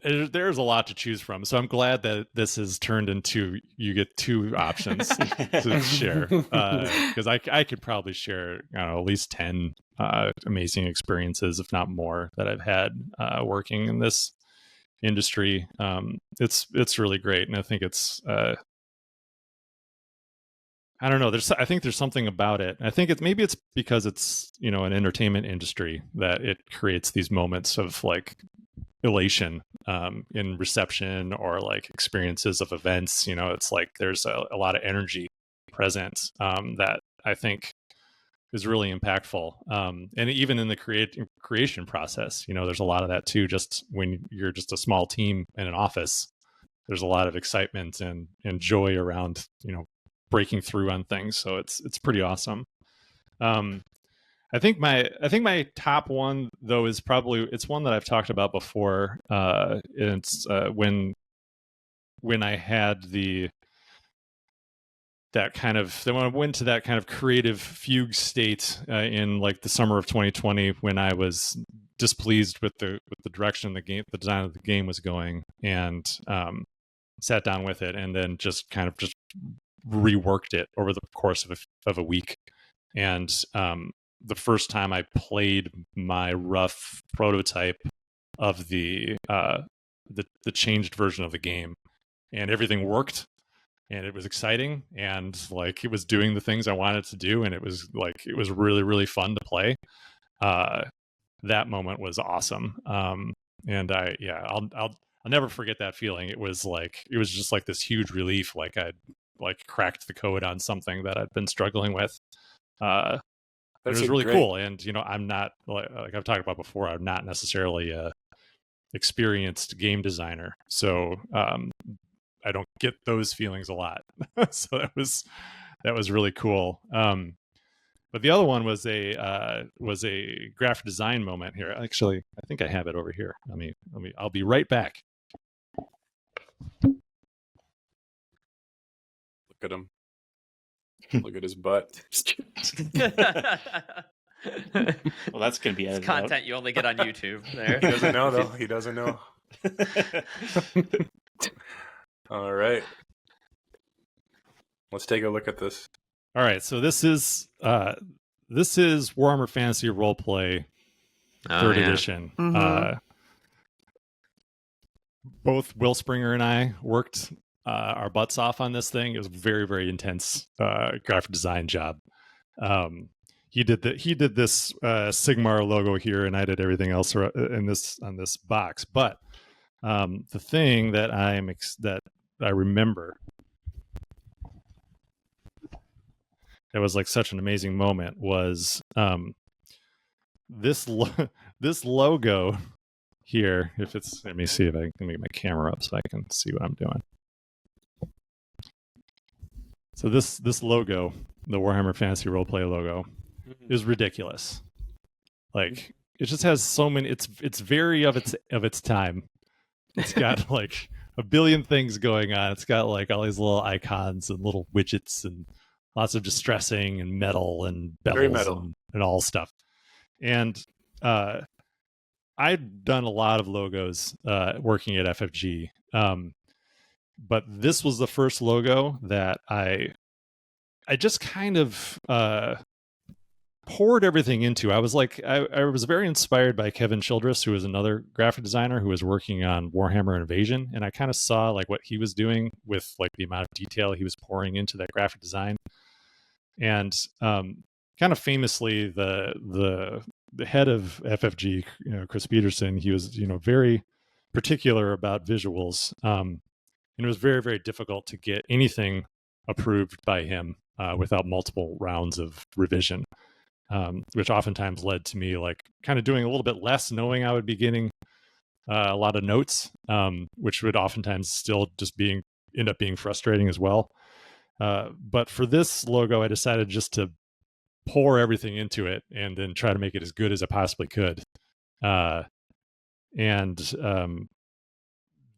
there's a lot to choose from, so I'm glad that this has turned into you get two options to share. Because I could probably share, at least 10 amazing experiences, if not more, that I've had working in this industry. It's really great, and I think it's. I don't know. I think there's something about it. I think it's because it's an entertainment industry that it creates these moments of like elation in reception or like experiences of events. It's like there's a lot of energy present that I think is really impactful. And even in the creation process, there's a lot of that too. Just when you're just a small team in an office, there's a lot of excitement and joy around breaking through on things. So it's pretty awesome. I think my top one though is probably, it's one that I've talked about before. It's when I had when I went to that kind of creative fugue state in like the summer of 2020, when I was displeased with the direction the design of the game was going, and sat down with it and then just reworked it over the course of a week. And the first time I played my rough prototype of the changed version of the game, and everything worked, and it was exciting, and like it was doing the things I wanted to do, and it was really, really fun to play. That moment was awesome. And I'll never forget that feeling. It was just like this huge relief, like I'd cracked the code on something that I'd been struggling with. It was really cool. And I'm not, like I've talked about before, I'm not necessarily a experienced game designer, so I don't get those feelings a lot. So that was really cool. But the other one was a graphic design moment here. Actually, I think I have it over here. I'll be right back. Look at him. Look at his butt. Well, that's going to be it's content you only get on YouTube. There. He doesn't know, though. He doesn't know. All right. Let's take a look at this. All right. So this is Warhammer Fantasy Roleplay 3rd edition. Mm-hmm. Both Will Springer and I worked our butts off on this thing. It was a very, very intense graphic design job. He did this Sigmar logo here, and I did everything else on this box. But the thing that I remember that was like such an amazing moment was this logo here. Let me see if I can make my camera up so I can see what I'm doing. So this logo, the Warhammer Fantasy Roleplay logo, is ridiculous. Like, it just has so many. It's very of its time. It's got like a billion things going on. It's got like all these little icons and little widgets and lots of distressing and metal and Very bells metal. and all stuff. And I'd done a lot of logos working at FFG, but this was the first logo that I just kind of poured everything into. I was like, I was very inspired by Kevin Childress, who was another graphic designer who was working on Warhammer Invasion, and I kind of saw like what he was doing with like the amount of detail he was pouring into that graphic design. And kind of famously, the head of FFG, Chris Peterson, he was very particular about visuals, and it was very, very difficult to get anything approved by him without multiple rounds of revision. Which oftentimes led to me like kind of doing a little bit less, knowing I would be getting a lot of notes, which would oftentimes still just end up being frustrating as well. But for this logo, I decided just to pour everything into it and then try to make it as good as I possibly could. And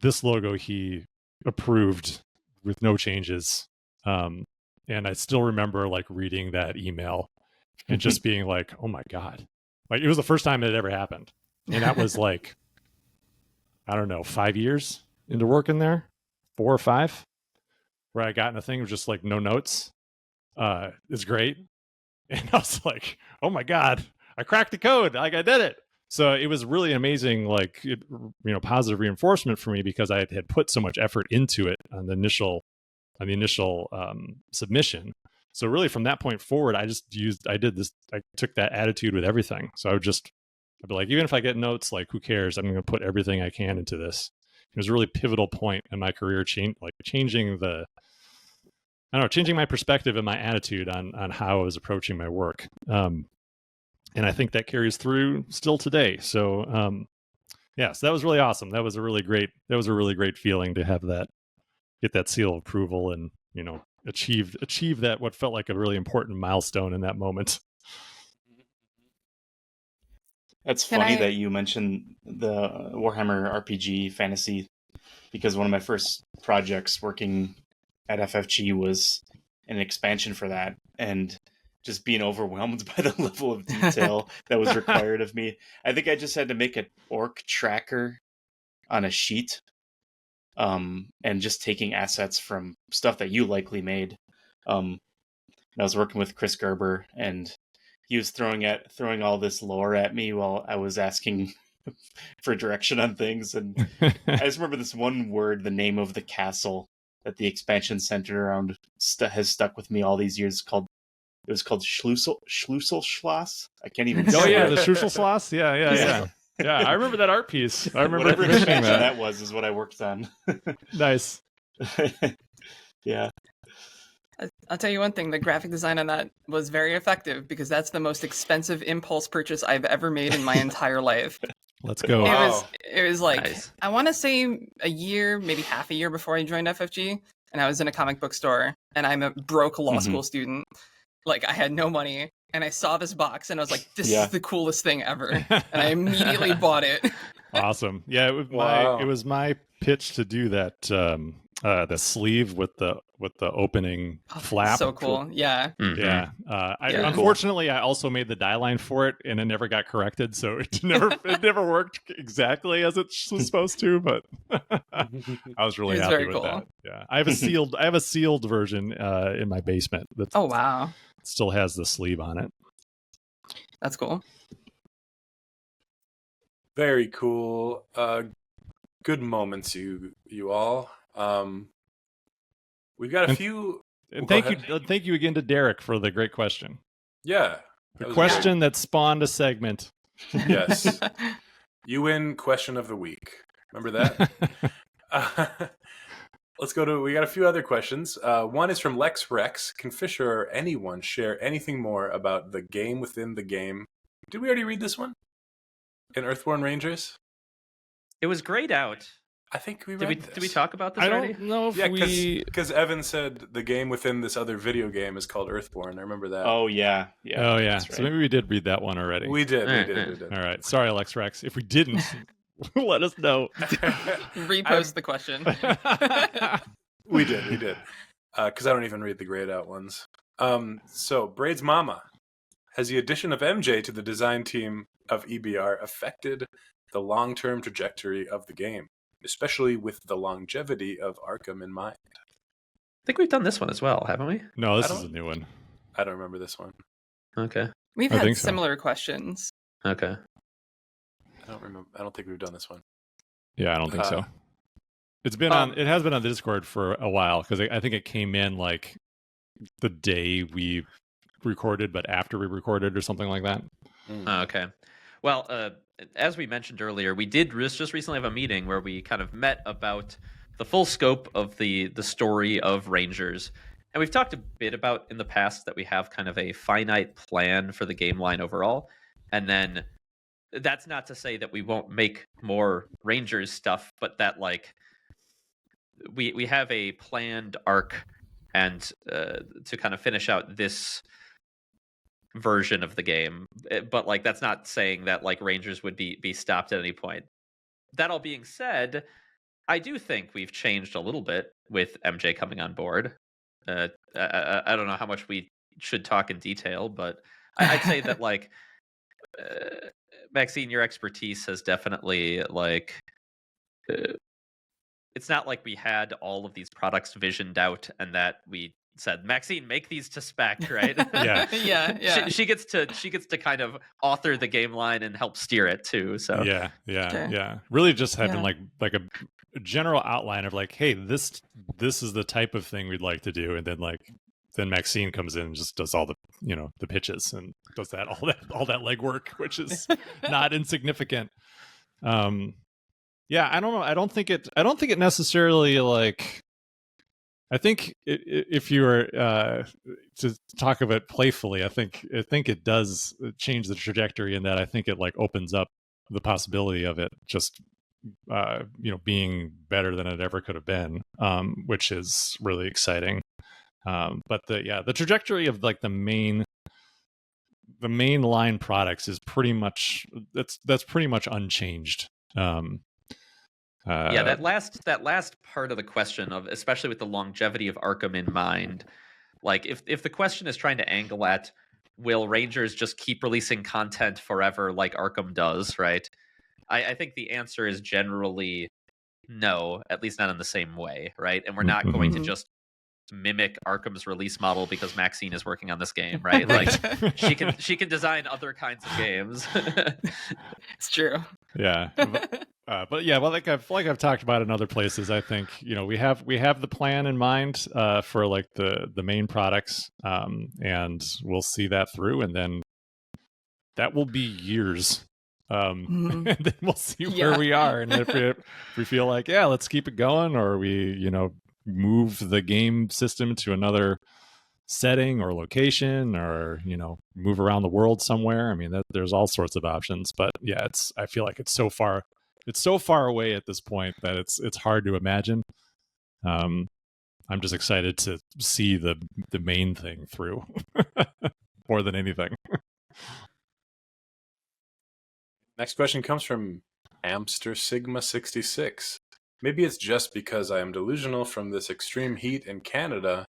this logo he approved with no changes. And I still remember like reading that email and just being like, oh my God. Like it was the first time it had ever happened. And that was like, I don't know, 5 years into working there, 4 or 5, where I got in a thing with just like no notes. It's great. And I was like, oh my God, I cracked the code. Like I did it. So it was really amazing, like, positive reinforcement for me because I had put so much effort into it on the initial submission. So really from that point forward, I took that attitude with everything. So I'd be like, even if I get notes, like who cares? I'm going to put everything I can into this. It was a really pivotal point in my career, changing my perspective and my attitude on how I was approaching my work. And I think that carries through still today. So, so that was really awesome. That was a really great feeling to have that, get that seal of approval and, achieve that, what felt like a really important milestone in that moment. That's funny that you mentioned the Warhammer RPG fantasy, because one of my first projects working at FFG was an expansion for that, and just being overwhelmed by the level of detail that was required of me. I think I just had to make an orc tracker on a sheet, and just taking assets from stuff that you likely made. And I was working with Chris Gerber, and he was throwing all this lore at me while I was asking for direction on things. And I just remember this one word, the name of the castle that the expansion centered around, has stuck with me all these years. It was called Schlüsselschloss. I can't even say Oh yeah, it. the Schlüsselschloss. Yeah. Yeah, I remember that art piece. I remember whatever commissioning expansion that. that was is what I worked on. Nice. Yeah. I'll tell you one thing, the graphic design on that was very effective because that's the most expensive impulse purchase I've ever made in my entire life. Let's go. Wow. It was like, Nice. I want to say a year, maybe half a year before I joined FFG, and I was in a comic book store, and I'm a broke law school student. Like, I had no money, and I saw this box, and I was like, this is the coolest thing ever. And I immediately bought it. Awesome. Yeah, it was my pitch to do that, the sleeve with the opening flap. So cool. Yeah. Mhm. Yeah. Unfortunately, I also made the die line for it, and it never got corrected, so it never worked exactly as it was supposed to. But I was really It was happy very with cool. that. Yeah, I have a sealed version in my basement that Oh, wow. still has the sleeve on it. That's cool. Very cool. Good moments, you all. We've got a few. And Go thank you again to Derek for the great question. Yeah. The that was question that spawned a segment. great. Yes. You win question of the week. Remember that? We got a few other questions. One is from Lex Rex. Can Fisher or anyone share anything more about the game within the game? Did we already read this one? In Earthborne Rangers? It was grayed out. I think we Did read we this. did we talk about this I already? don't know if Yeah, we. because Evan said the game within this other video game is called Earthborne. I remember that. Oh yeah. Oh yeah. That's So right. maybe we did read that one already. We did. All right. Sorry, Alex Rex. If we didn't, let us know. Repost the question. We did. Because I don't even read the grayed out ones. So Braid's mama, has the addition of MJ to the design team of EBR affected the long-term trajectory of the game, especially with the longevity of Arkham in mind? I think we've done this one as well, haven't we? No, this I is a don't- new one. I don't remember this one. Okay. We've I had think so. similar questions. Okay. I don't remember. I don't think we've done this one. Yeah, I don't think so. Uh, It's been on. It has been on the Discord for a while because I think it came in like the day we recorded, but after we recorded or something like that. Okay. Well, as we mentioned earlier, we did just recently have a meeting where we kind of met about the full scope of the story of Rangers. And we've talked a bit about in the past that we have kind of a finite plan for the game line overall. And then that's not to say that we won't make more Rangers stuff, but that like we have a planned arc and to kind of finish out this version of the game, but like that's not saying that like Rangers would be stopped at any point. That all being said, I do think we've changed a little bit with MJ coming on board. I don't know how much we should talk in detail, but I'd say that like Maxine, your expertise has definitely like it's not like we had all of these products visioned out and that we said, Maxine, make these to spec, right? Yeah. Yeah. She gets to kind of author the game line and help steer it too. So Yeah. Okay. Really, just having Yeah. like a general outline of like, hey, this is the type of thing we'd like to do, and then Maxine comes in and just does all the the pitches and does all that legwork, which is not insignificant. Yeah, I don't know. I don't think it necessarily like. I think if you were to talk of it playfully, I think it does change the trajectory in that I think it like opens up the possibility of it just being better than it ever could have been, which is really exciting. But the trajectory of like the main line products is pretty much that's pretty much unchanged. Yeah, that last part of the question of especially with the longevity of Arkham in mind, like if the question is trying to angle at will Rangers just keep releasing content forever like Arkham does, right? I think the answer is generally no, at least not in the same way, right? And we're not going to Mhm. just mimic Arkham's release model because Maxine is working on this game, right? Like she can design other kinds of games. It's true. Yeah. But yeah, well, like I've talked about in other places, I think we have the plan in mind for like the main products, and we'll see that through, and then that will be years, Mhm. and then we'll see Yeah. where we are, and if we feel like let's keep it going, or we move the game system to another setting or location, or move around the world somewhere. I mean, there's all sorts of options, but yeah, I feel like it's so far away at this point that it's hard to imagine. I'm just excited to see the main thing through more than anything. Next question comes from Amster Sigma 66. Maybe it's just because I am delusional from this extreme heat in Canada,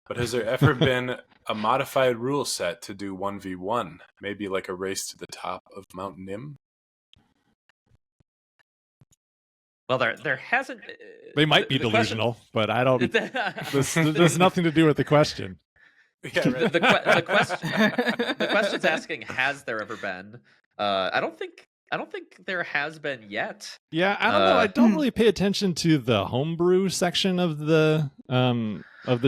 but has there ever been a modified rule set to do 1v1? Maybe like a race to the top of Mount Nim? Well, there hasn't. They might be the question- delusional, but I don't. There's nothing to do with the question. Yeah, right. The question's asking, has there ever been? I don't think there has been yet. Yeah, I don't know. I don't really pay attention to the homebrew section of the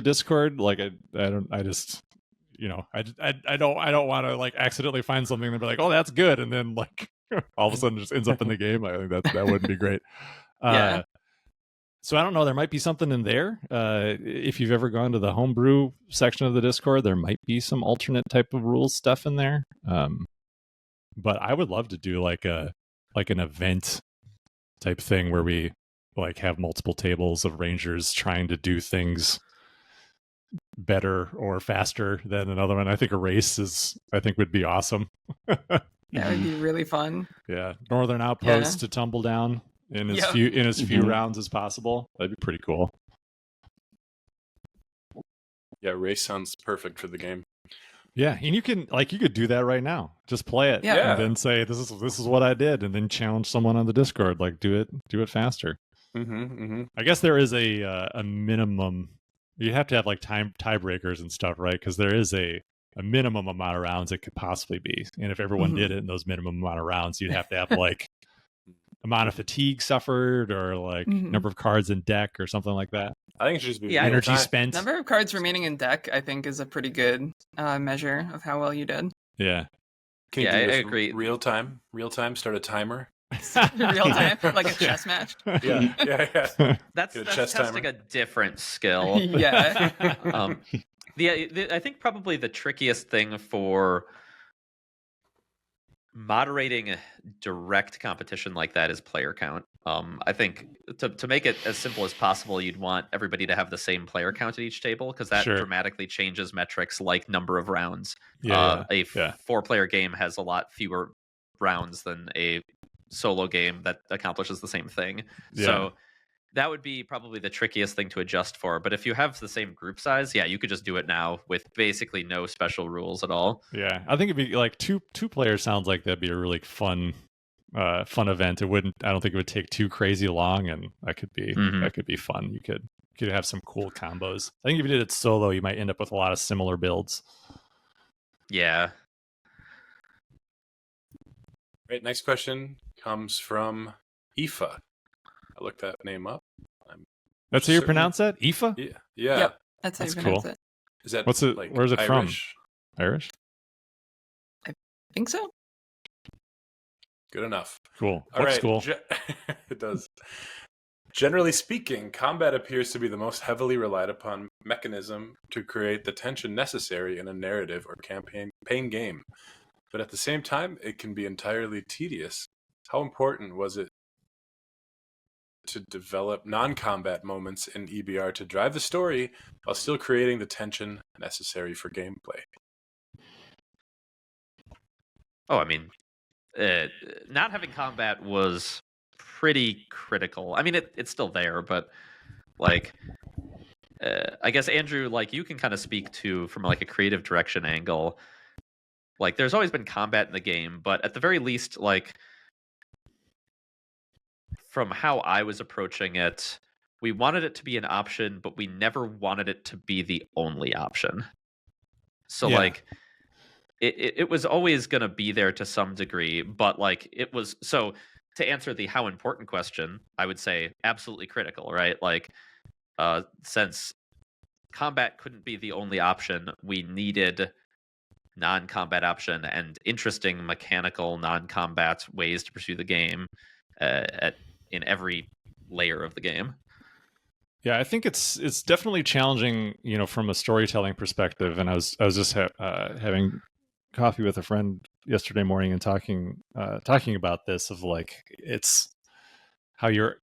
Discord. Like I just I don't want to like accidentally find something and be like, oh, that's good, and then like all of a sudden it just ends up in the game. I think that wouldn't be great. Yeah. So I don't know. There might be something in there. If you've ever gone to the homebrew section of the Discord, there might be some alternate type of rules stuff in there. But I would love to do like an event type thing where we like have multiple tables of Rangers trying to do things better or faster than another one. I think a race would be awesome. That would be really fun. Yeah, Northern Outpost to tumble down in as few rounds as possible. That'd be pretty cool. Yeah, race sounds perfect for the game. Yeah, and you could do that right now. Just play it, Yeah. and then say this is what I did, and then challenge someone on the Discord. Like do it faster. I guess there is a minimum. You have to have like tiebreakers and stuff, right? Because there is a minimum amount of rounds it could possibly be, and if everyone did it in those minimum amount of rounds, you'd have to have like amount of fatigue suffered or like number of cards in deck or something like that. I think it should just be Energy spent. Number of cards remaining in deck, I think, is a pretty good measure of how well you did. Yeah. Can you Yeah, do I this agree. Real time, start a timer. Real time, like a chess match. Yeah. That's Get a chess testing timer. a different skill. Yeah. I think probably the trickiest thing for moderating direct competition like that is player count. I think to make it as simple as possible, you'd want everybody to have the same player count at each table because that Sure. dramatically changes metrics like number of rounds. Yeah. A 4-player game has a lot fewer rounds than a solo game that accomplishes the same thing. Yeah. So that would be probably the trickiest thing to adjust for. But if you have the same group size, yeah, you could just do it now with basically no special rules at all. Yeah, I think it'd be like two players sounds like that'd be a really fun event. I don't think it would take too crazy long, and that could be fun. You could have some cool combos. I think if you did it solo, you might end up with a lot of similar builds. Yeah. Right. Next question comes from Aoife. I looked that name up. That's how you pronounce that? Aoife? Yeah. Yep. That's how you That's pronounce cool. it. Is that What's it? like Where's it Irish? from? Irish? I think so. Good enough. Cool. All Looks right. cool. It does. Generally speaking, combat appears to be the most heavily relied upon mechanism to create the tension necessary in a narrative or campaign game. But at the same time, it can be entirely tedious. How important was it to develop non-combat moments in EBR to drive the story while still creating the tension necessary for gameplay? Oh, I mean, not having combat was pretty critical. I mean, it's still there, but like, I guess Andrew, like you can kind of speak to from like a creative direction angle. Like, there's always been combat in the game, but at the very least, like from how I was approaching it, we wanted it to be an option, but we never wanted it to be the only option. So like it was always going to be there to some degree, but like it was, so to answer the how important question, I would say absolutely critical, right? Like since combat couldn't be the only option, we needed non-combat option and interesting mechanical non-combat ways to pursue the game in every layer of the game. Yeah, I think it's definitely challenging, from a storytelling perspective. And I was just having coffee with a friend yesterday morning and talking about this of like it's how you're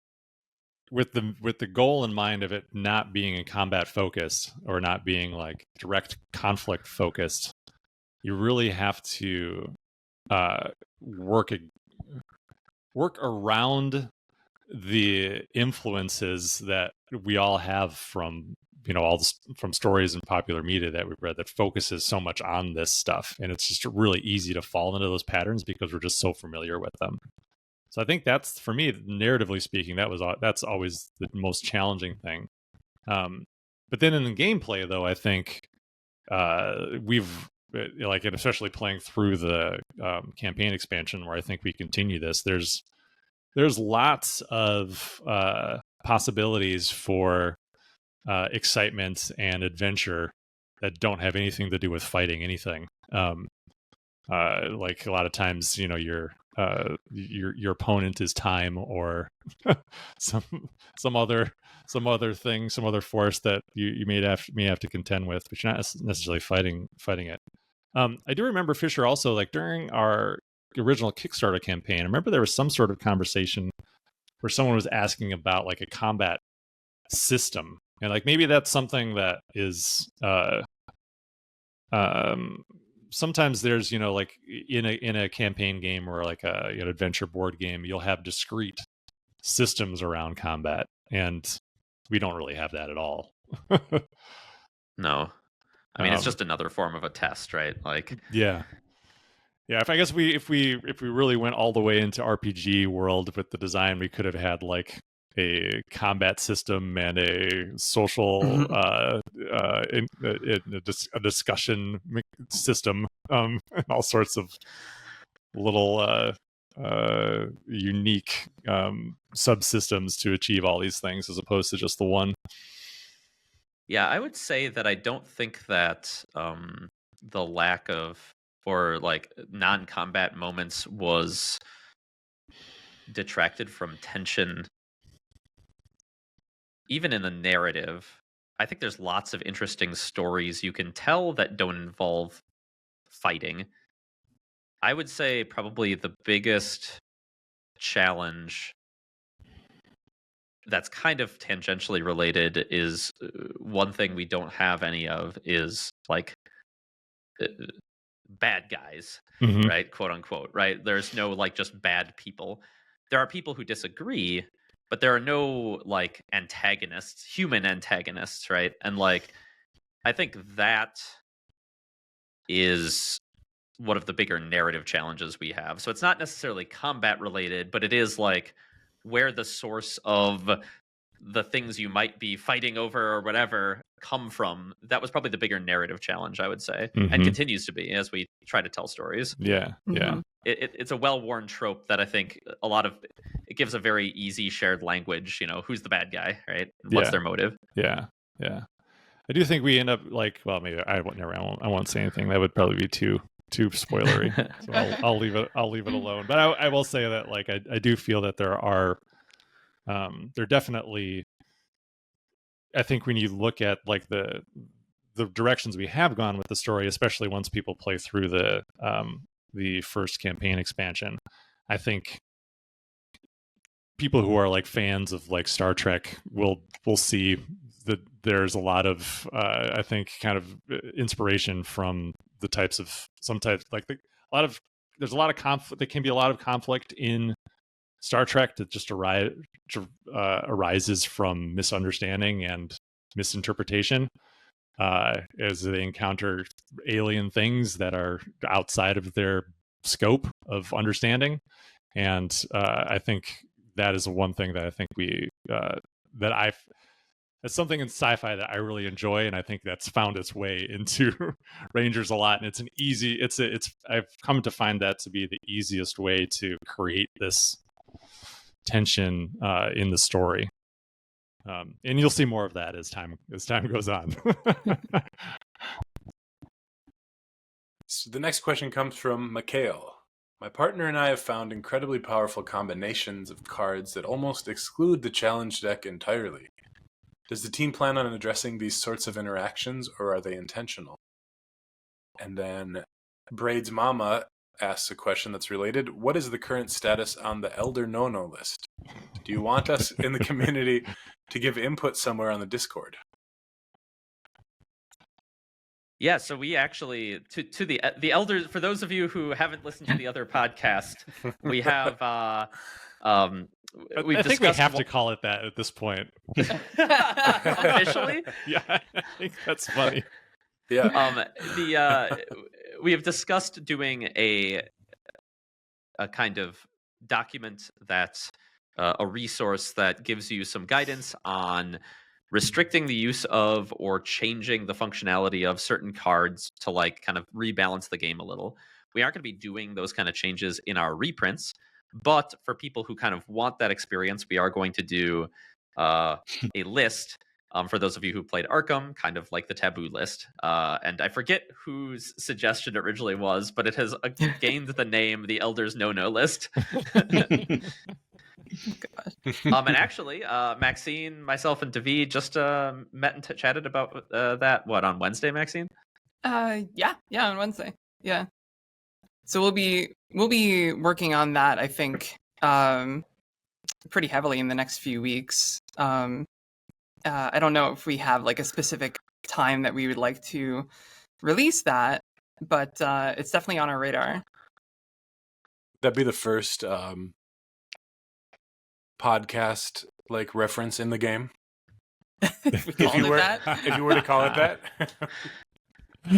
with the goal in mind of it not being a combat focused or not being like direct conflict focused. You really have to work around the influences that we all have from from stories and popular media that we've read that focuses so much on this stuff, and it's just really easy to fall into those patterns because we're just so familiar with them. So I think that's, for me, narratively speaking, that's always the most challenging thing. But then in the gameplay, though, I think we've like, and especially playing through the campaign expansion, where I think we continue this. There's lots of possibilities for excitement and adventure that don't have anything to do with fighting anything. Like a lot of times, your opponent is time or some other thing, some other force that you may have to contend with, but you're not necessarily fighting it. I do remember, Fisher, also, like during our original Kickstarter campaign, I remember there was some sort of conversation where someone was asking about like a combat system, and like maybe that's something that is sometimes there's like in a campaign game or like an adventure board game, you'll have discrete systems around combat, and we don't really have that at all. No. I mean, it's just another form of a test, right? Like, yeah. If I guess if we really went all the way into RPG world with the design, we could have had like a combat system and a social a discussion system, and all sorts of little unique subsystems to achieve all these things, as opposed to just the one. yeah, I would say that I don't think that the lack of or like non-combat moments was detracted from tension even in the narrative. I think there's lots of interesting stories you can tell that don't involve fighting. I would say probably the biggest challenge that's kind of tangentially related is one thing we don't have any of is like bad guys, Mhm. right? Quote unquote, right? There's no like just bad people. There are people who disagree, but there are no like antagonists, human antagonists, right? And like, I think that is one of the bigger narrative challenges we have. So it's not necessarily combat related, but it is like where the source of the things you might be fighting over or whatever come from. That was probably the bigger narrative challenge, I would say, and Mhm. continues to be as we try to tell stories. Yeah. Mhm. It's a well-worn trope that I think a lot of it gives a very easy shared language. You know, who's the bad guy, right? What's Yeah. their motive? Yeah. I do think we end up like, well, maybe I won't say anything. That would probably be too spoilery. So I'll leave it alone. But I will say that like I do feel that there are there definitely, I think when you look at like the directions we have gone with the story, especially once people play through the first campaign expansion, I think people who are like fans of like Star Trek will see that there's a lot of I think kind of inspiration from the types of there's a lot of conflict. There can be a lot of conflict in Star Trek that just arises from misunderstanding and misinterpretation as they encounter alien things that are outside of their scope of understanding. And I think that is one thing that I think it's something in sci-fi that I really enjoy, and I think that's found its way into Rangers a lot. And I've come to find that to be the easiest way to create this tension in the story. And you'll see more of that as time goes on. So the next question comes from Mikhail. My partner and I have found incredibly powerful combinations of cards that almost exclude the challenge deck entirely. Does the team plan on addressing these sorts of interactions, or are they intentional? And then Braid's Mama asks a question that's related. What is the current status on the Elder No-No list? Do you want us in the community to give input somewhere on the Discord? Yeah, so we actually to the elders. For those of you who haven't listened to the other podcast, we have we've I think we discussed have to call it that at this point. officially. Yeah, I think that's funny. Yeah. We have discussed doing a kind of document that's a resource that gives you some guidance on restricting the use of or changing the functionality of certain cards to like kind of rebalance the game a little. We aren't going to be doing those kind of changes in our reprints, but for people who kind of want that experience, we are going to do a list. For those of you who played Arkham, kind of like the taboo list. And I forget whose suggestion it originally was, but it has gained the name the Elders No-No list. And actually, Maxine, myself, and David just met and chatted about that. What, on Wednesday, Maxine? Yeah, on Wednesday. Yeah. So we'll be working on that, I think, pretty heavily in the next few weeks. I don't know if we have like a specific time that we would like to release that, but it's definitely on our radar. That'd be the first podcast like reference in the game. If we called it that. If you were to call it that.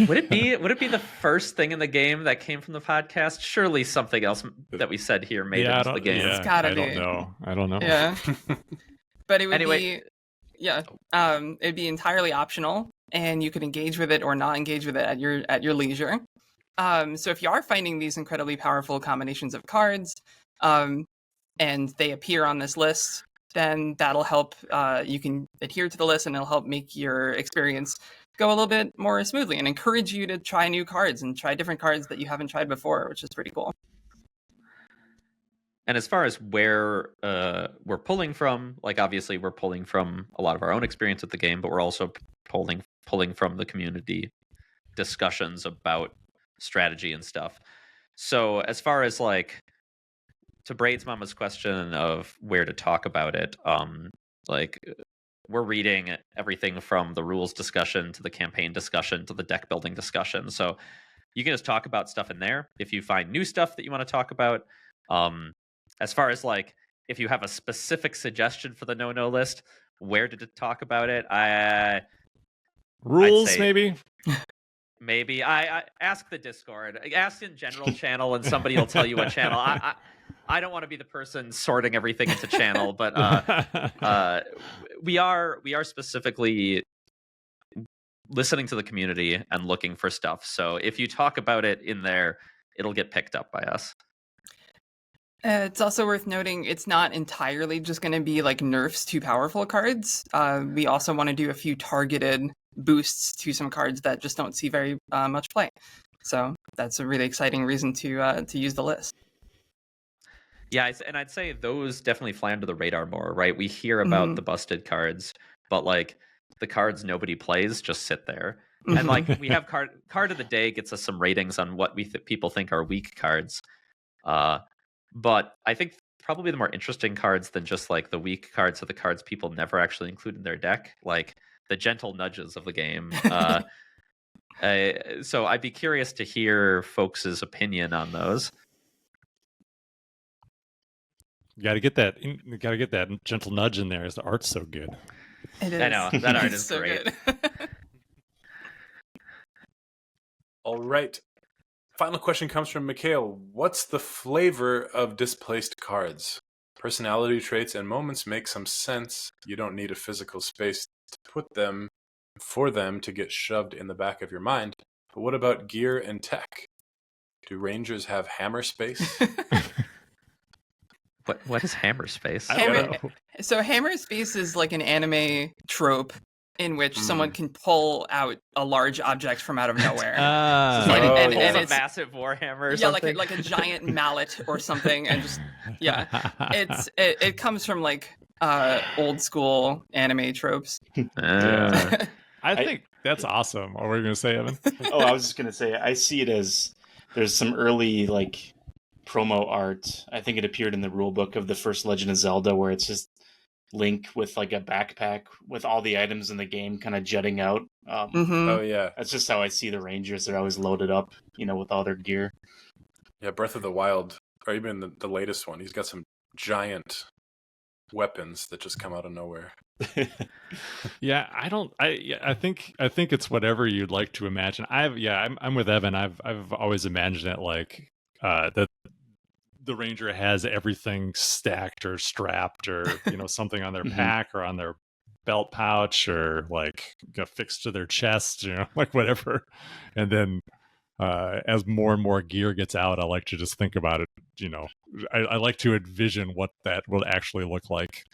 Would it be the first thing in the game that came from the podcast? Surely something else that we said here made it into the game. It's gotta be. I don't know. Yeah. But it would Anyway. it'd be entirely optional, and you could engage with it or not engage with it at your leisure. So if you are finding these incredibly powerful combinations of cards, and they appear on this list, then that'll help. You can adhere to the list, and it'll help make your experience go a little bit more smoothly, and encourage you to try new cards and try different cards that you haven't tried before, which is pretty cool. And as far as where we're pulling from, like obviously we're pulling from a lot of our own experience with the game, but we're also pulling from the community discussions about strategy and stuff. So as far as like to Braid's Mama's question of where to talk about it, like we're reading everything from the rules discussion to the campaign discussion to the deck building discussion. So you can just talk about stuff in there if you find new stuff that you want to talk about. As far as like if you have a specific suggestion for the no list, where to talk about it, Rules, I'd say, maybe. I ask the Discord, ask in general channel, and somebody will tell you what channel. I don't want to be the person sorting everything into channel, but we are specifically listening to the community and looking for stuff. So if you talk about it in there, it'll get picked up by us. It's also worth noting it's not entirely just going to be like nerfs to powerful cards. We also want to do a few targeted boosts to some cards that just don't see very much play. So that's a really exciting reason to use the list. Yeah, and I'd say those definitely fly under the radar more, right? We hear about the busted cards, but like the cards nobody plays just sit there. And like we have card of the day gets us some ratings on what people think are weak cards. But I think probably the more interesting cards than just like the weak cards are the cards people never actually include in their deck, like the gentle nudges of the game. So I'd be curious to hear folks' opinion on those. You got to get that. You got to get that gentle nudge in there. As the art's so good. It is. I know that art It's is so great. good. All right. Final question comes from Mikhail. What's the flavor of displaced cards? Personality traits and moments make some sense. You don't need a physical space to put them for them to get shoved in the back of your mind. But what about gear and tech? Do Rangers have hammer space? What is hammer space? So hammer space is like an anime trope in which someone can pull out a large object from out of nowhere. And and a it's massive warhammer or yeah, something? like a giant mallet or something, and just it comes from like old school anime tropes. I think that's awesome. What were you going to say, Evan? I was just going to say, I see it as there's some early like promo art. I think it appeared in the rule book of the first Legend of Zelda where it's just Link with like a backpack with all the items in the game kind of jutting out. Oh, yeah. That's just how I see the Rangers. They're always loaded up, with all their gear. Yeah, Breath of the Wild, or even the latest one, he's got some giant weapons that just come out of nowhere. Yeah, I think it's whatever you'd like to imagine. I'm with Evan. I've always imagined it like that the Ranger has everything stacked or strapped or something on their pack or on their belt pouch or like affixed to their chest, like whatever. And then as more and more gear gets out, I like to just think about it. I like to envision what that will actually look like.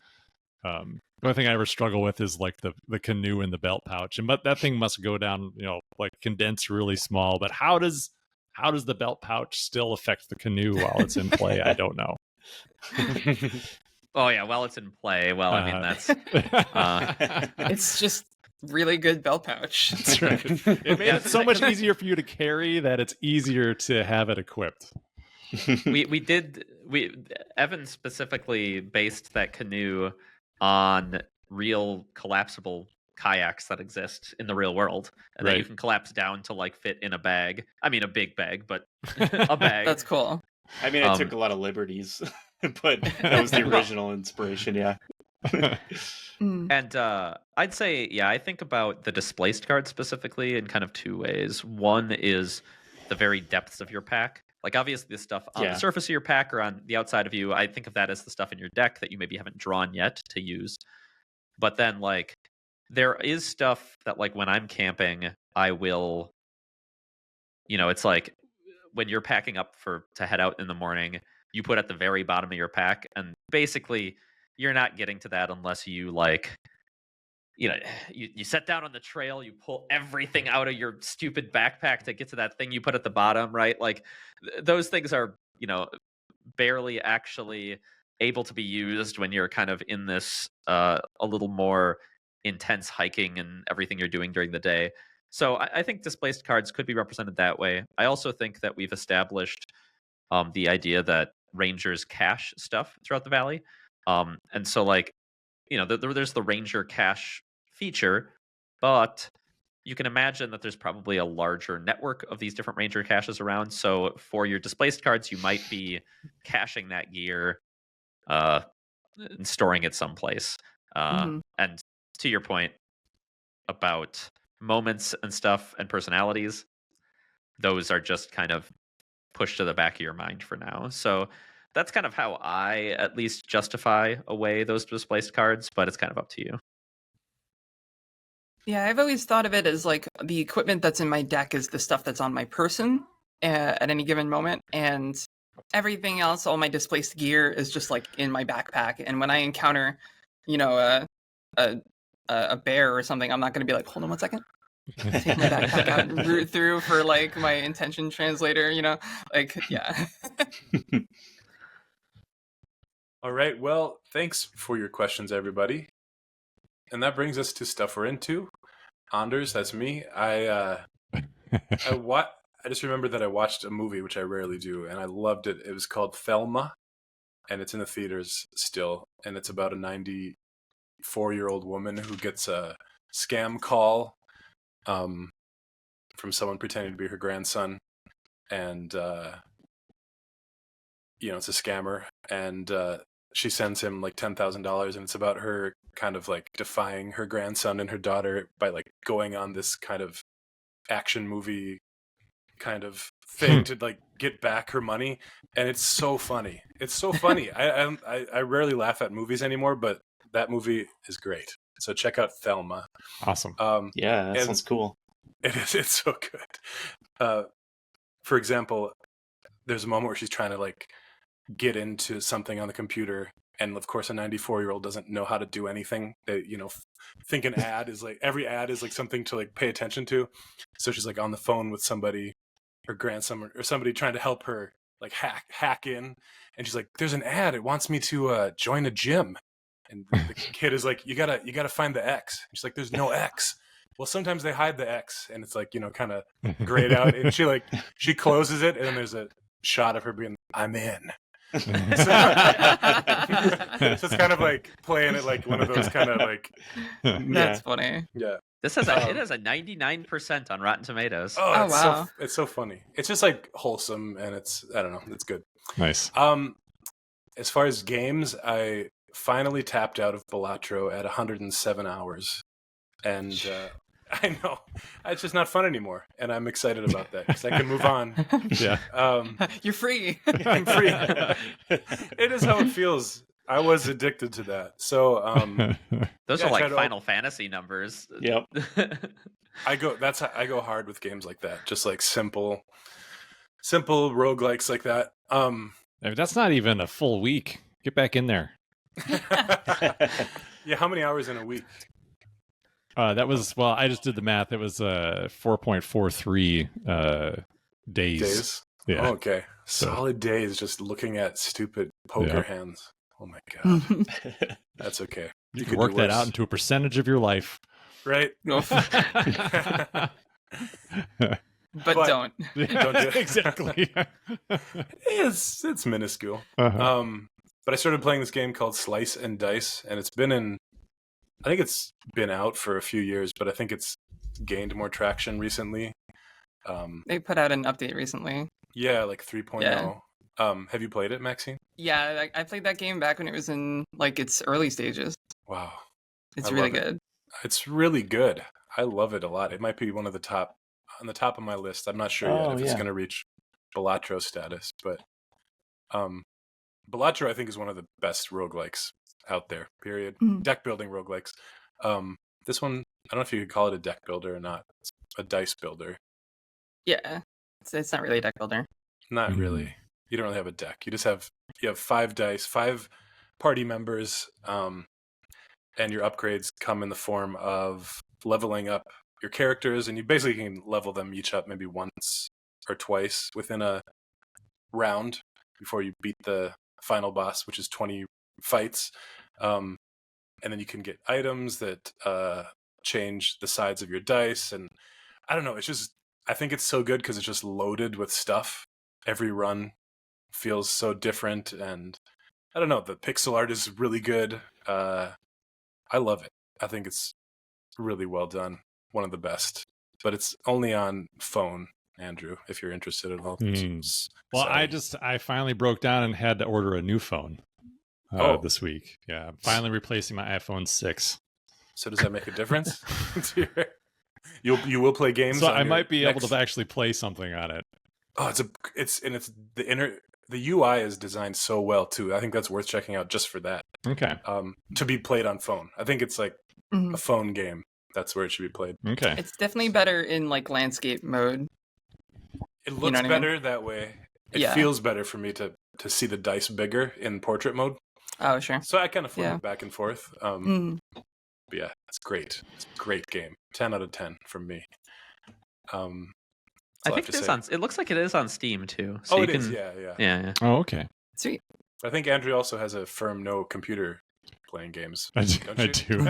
The only thing I ever struggle with is like the canoe in the belt pouch, but that thing must go down, like condense really small. But how does the belt pouch still affect the canoe while it's in play? I don't know. Oh yeah, while it's in play. Well, I mean that's It's just really good belt pouch. That's right. It made it so much easier for you to carry that it's easier to have it equipped. Evan specifically based that canoe on real collapsible kayaks that exist in the real world and that you can collapse down to like fit in a bag. I mean a big bag, but a bag. That's cool. I mean, I took a lot of liberties, but that was the original inspiration. Yeah. Mm. And I'd say, yeah, I think about the displaced card specifically in kind of two ways. One is the very depths of your pack. Like, obviously, the stuff on the Yeah. surface of your pack or on the outside of you, I think of that as the stuff in your deck that you maybe haven't drawn yet to use. But then, like, there is stuff that, like, when I'm camping, I will, it's like when you're packing up to head out in the morning, you put at the very bottom of your pack, and basically you're not getting to that unless you like you set down on the trail, you pull everything out of your stupid backpack to get to that thing you put at the bottom, right? Like those things are barely actually able to be used when you're kind of in this a little more intense hiking and everything you're doing during the day. So I think displaced cards could be represented that way. I also think that we've established the idea that rangers cache stuff throughout the valley. And so, like, there's the ranger cache feature, but you can imagine that there's probably a larger network of these different ranger caches around. So for your displaced cards, you might be caching that gear uh, and storing it someplace. Mhm. And to your point about moments and stuff and personalities, those are just kind of pushed to the back of your mind for now. So that's kind of how I at least justify away those displaced cards, but it's kind of up to you. Yeah, I've always thought of it as like the equipment that's in my deck is the stuff that's on my person at any given moment, and everything else, all my displaced gear, is just like in my backpack. And when I encounter, a a bear or something, I'm not going to be like, hold on 1 second, take my backpack out and root through for like my intention translator. Like yeah. All right. Well, thanks for your questions, everybody. And that brings us to stuff we're into. Anders, that's me. I just remembered that I watched a movie, which I rarely do, and I loved it. It was called Thelma, and it's in the theaters still. And it's about a 94-year-old woman who gets a scam call from someone pretending to be her grandson. And, it's a scammer. And she sends him like $10,000, and it's about her kind of like defying her grandson and her daughter by like going on this kind of action movie kind of thing to like get back her money. And it's so funny. I rarely laugh at movies anymore, but that movie is great. So check out Thelma. Awesome. Yeah, that sounds cool. It's so good. For example, there's a moment where she's trying to like get into something on the computer, and of course a 94-year-old doesn't know how to do anything. They think an ad is like, every ad is like something to like pay attention to. So she's like on the phone with somebody, her grandson or somebody, trying to help her like hack in, and she's like, there's an ad, it wants me to join a gym. And the kid is like, you gotta find the X. And she's like, there's no X. Well, sometimes they hide the X, and it's like, kind of grayed out, and she closes it, and then there's a shot of her being, I'm in. So it's kind of like playing it like one of those kind of like, That's funny. yeah. This has it has a 99% on Rotten Tomatoes. Oh, Oh, it's wow. it's so funny. It's just like wholesome, and I don't know, it's good. Nice. As far as games, I finally tapped out of Balatro at 107 hours, and I know it's just not fun anymore, and I'm excited about that because I can move on. Yeah. You're free. I'm free. It is how it feels. I was addicted to that. So Those yeah, are like tried to- Final Fantasy numbers. Yep. I go hard with games like that, just like simple roguelikes like that. That's not even a full week. Get back in there. Yeah, how many hours in a week? That was, well, I just did the math. It was 4.43 days. Yeah. Oh, okay. So- Solid days just looking at stupid poker hands. Oh my god. That's okay. You could can do work that worse. out into a percentage of your life. Right? But But- don't. Don't do it. Exactly. It's minuscule. Uh-huh. But I started playing this game called Slice and Dice, and I think it's been out for a few years, but I think it's gained more traction recently. They put out an update recently. Yeah, like 3.0. Yeah. Have you played it, Maxine? Yeah, I played that game back when it was in like its early stages. Wow. It's I really love it. good. It's really good. I love it a lot. It might be one of the top on the top of my list. I'm not sure yet if it's going to reach Balatro status, but Balatro I think is one of the best roguelikes out there. Period. Deck building roguelikes. This one I don't know if you could call it a deck builder or not. It's a dice builder. Yeah, it's not really a deck builder. Not really. You don't really have a deck. You have 5 dice, 5 party members, and your upgrades come in the form of leveling up your characters, and you basically can level them each up maybe once or twice within a round before you beat the final boss, which is 20 fights. And then you can get items that change the sides of your dice, and I don't know, I think it's so good because it's just loaded with stuff. Every run feels so different, and I don't know, the pixel art is really good. I love it. I think it's really well done. One of the best. But it's only on phone, Andrew, if you're interested at all. Well, Sorry. I finally broke down and had to order a new phone this week. Yeah, I'm finally replacing my iPhone 6. So does that make a difference? You will play games. So I might be able to actually play something on it. Oh, the UI is designed so well too. I think that's worth checking out just for that. Okay. To be played on phone. I think it's like a phone game. That's where it should be played. Okay. It's definitely better in like landscape mode. It looks better that way. It feels better for me to see the dice bigger in portrait mode. Oh, sure. So I kind of flip it back and forth. But yeah, it's great. It's a great game. 10 out of 10 from me. I think it is on. It looks like it is on Steam too. So it is. Yeah. Oh, okay. Sweet. I think Andrew also has a firm no computer playing games. I Don't do.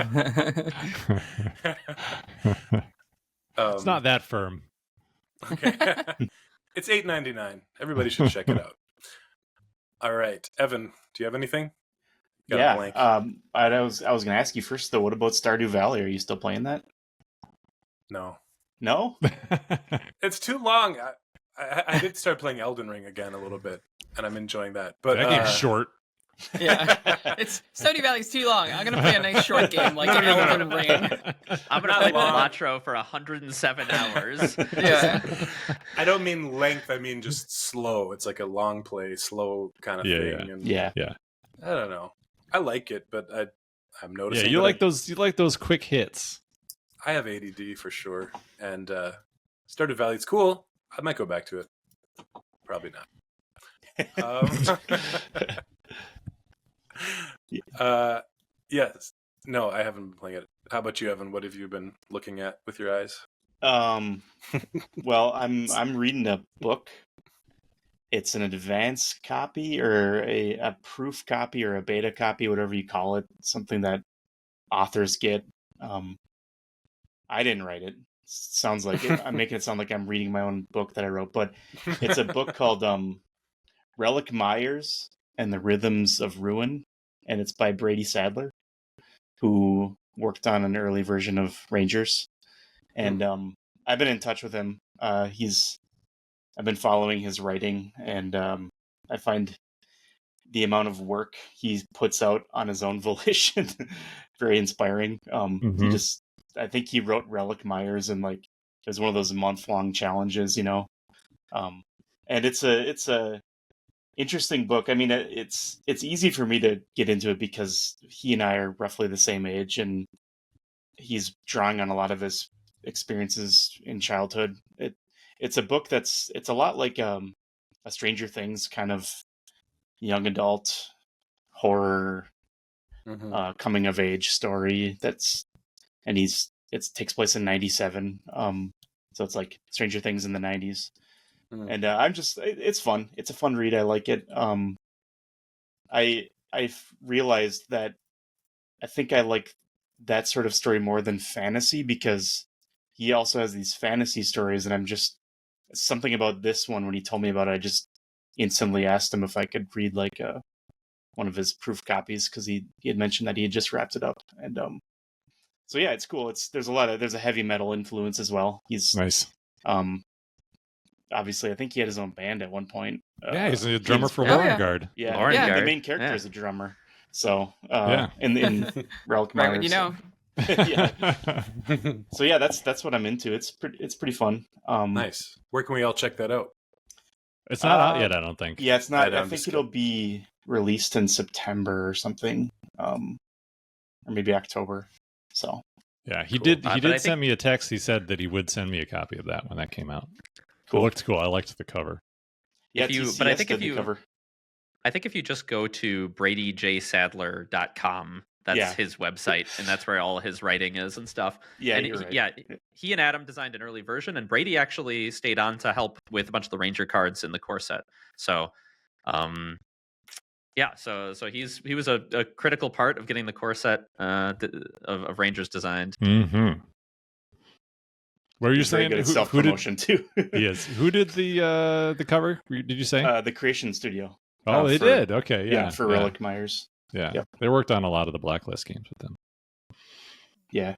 It's not that firm. Okay. It's $8.99. Everybody should check it out. All right, Evan, do you have anything? I was going to ask you first though. What about Stardew Valley? Are you still playing that? No. No? It's too long. I did start playing Elden Ring again a little bit, and I'm enjoying that. But that game's short. Yeah, it's Stardew Valley's too long. I'm gonna play a nice short game like Elden Ring. I'm gonna play Balatro for 107 hours. Yeah. I don't mean length. I mean just slow. It's like a long play, slow kind of thing. And yeah. I don't know. I like it, but I'm noticing. Yeah, you like those quick hits. I have ADD for sure, and Stardew Valley, it's cool. I might go back to it. Probably not. Yes. No, I haven't been playing it. How about you, Evan? What have you been looking at with your eyes? Well, I'm reading a book. It's an advanced copy or a proof copy or a beta copy, whatever you call it. Something that authors get. I didn't write it. Sounds like it. I'm making it sound like I'm reading my own book that I wrote, but it's a book called Relic Myers and the Rhythms of Ruin, and it's by Brady Sadler, who worked on an early version of Rangers. And I've been in touch with him. I've been following his writing, and I find the amount of work he puts out on his own volition very inspiring. I think he wrote Relic Myers, and like it was one of those month-long challenges, and it's a interesting book. I mean, it's easy for me to get into it because he and I are roughly the same age, and he's drawing on a lot of his experiences in childhood. It's a book it's a lot like a Stranger Things kind of young adult horror coming of age story. It takes place in 97. So it's like Stranger Things in the 90s. And it's fun. It's a fun read. I like it. I've realized that I think I like that sort of story more than fantasy, because he also has these fantasy stories, and I'm just something about this one when he told me about it, I just instantly asked him if I could read like one of his proof copies, because he had mentioned that he had just wrapped it up. And so yeah, it's cool. There's a heavy metal influence as well. He's nice. obviously, I think he had his own band at one point. Yeah, he's a drummer for Oh, yeah. Lauren Guard. Yeah, Lauren the Guard, main character yeah. is a drummer. So Yeah. in Relic Right Myers. when you know. Yeah. So yeah, that's what I'm into. It's pretty fun. Nice. Where can we all check that out? It's not out yet, I don't think. Yeah, it's not. I I know, think just it'll be released in September or something, or maybe October. So Yeah, he Cool. did. But He I did think- send me a text. He said that he would send me a copy of that when that came out. Cool. It looked cool. I liked the cover. yeah, If you- TCS but I think did if the you- cover. I think if you just go to bradyjsadler.com, that's Yeah. his website, and that's where all his writing is and stuff. Yeah, and you're right. yeah, he and Adam designed an early version, and Brady actually stayed on to help with a bunch of the Ranger cards in the core set. So, yeah, so he was a critical part of getting the core set of Rangers designed. Mm-hmm. What were you He's very saying? good at Who self did? promotion too. He is. Who did the cover? Did you say? The Creation Studio. Oh, they for- did. Okay, Yeah, yeah. for Relic Myers. Yeah, Yep. they worked on a lot of the Blacklist games with them. Yeah.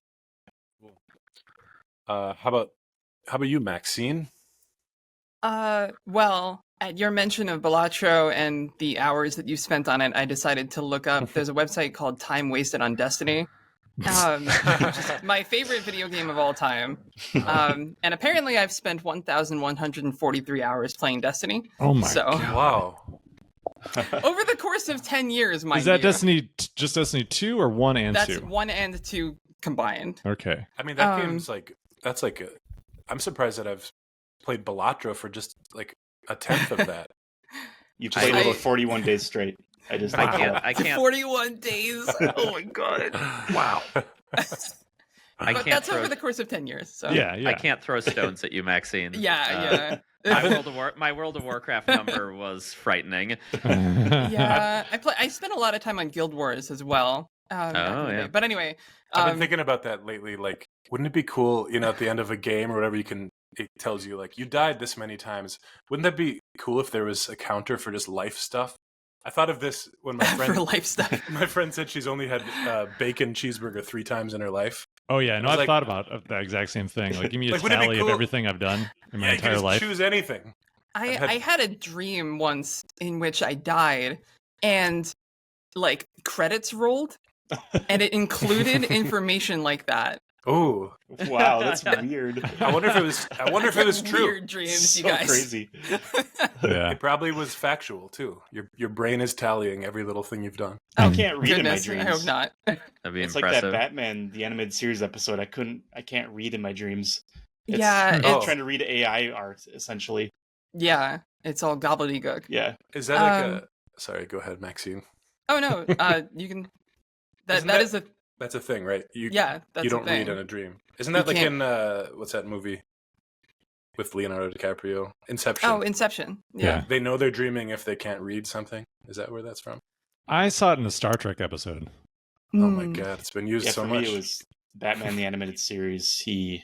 How about you, Maxine? Well, at your mention of Balatro and the hours that you spent on it, I decided to look up. There's a website called Time Wasted on Destiny, which is my favorite video game of all time. And apparently, I've spent 1,143 hours playing Destiny. Oh my So god! Wow. over the course of 10 years, mind Is that you, just Destiny 2 or 1 and that's 2? 1 and 2 combined. Okay. I mean, that Um, game's that's I'm surprised that I've played Balatro for just like a tenth of that. You played it I- for 41 days straight. I just I can't 41 days. Oh my god. Wow. I But can't that's throw over the course of 10 years. So Yeah, yeah. I can't throw stones at you, Maxine. Yeah, My World of Warcraft number was frightening. yeah. I spent a lot of time on Guild Wars as well. Back in the yeah. day. But anyway, I've been thinking about that lately. Like, wouldn't it be cool, at the end of a game or whatever, it tells you like you died this many times. Wouldn't that be cool if there was a counter for just life stuff? I thought of this when my for friend life stuff. my friend said she's only had bacon cheeseburger 3 times in her life. Oh yeah, no, I was I've like- thought about that exact same thing. Like, give me a Like, wouldn't it be tally of cool? everything I've done in my Yeah, you can entire just life. choose anything. I had a dream once in which I died and like credits rolled and it included information like that. Oh, Wow, that's weird. I wonder if it was. I wonder if it was true. Weird dreams, so you guys. crazy. Yeah. It probably was factual too. Your brain is tallying every little thing you've done. I can't read in my Goodness, dreams. I hope not. That'd be It's like that impressive. Batman, the animated series episode. I can't read in my dreams. It's, Yeah, I'm Oh. trying to read AI art essentially. Yeah, it's all gobbledygook. Yeah, Is that like Um, a? Sorry, go ahead, Maxine. Oh no, you can. Isn't That is a That's a thing, right? yeah. That's you don't a thing. read in a dream. Isn't that You like can't- in what's that movie with Leonardo DiCaprio? Inception. Oh, Inception. Yeah. Yeah. They know they're dreaming if they can't read something. Is that where that's from? I saw it in a Star Trek episode. Oh my Mm. god, it's been used yeah. so For much. me, it was Batman the animated series. He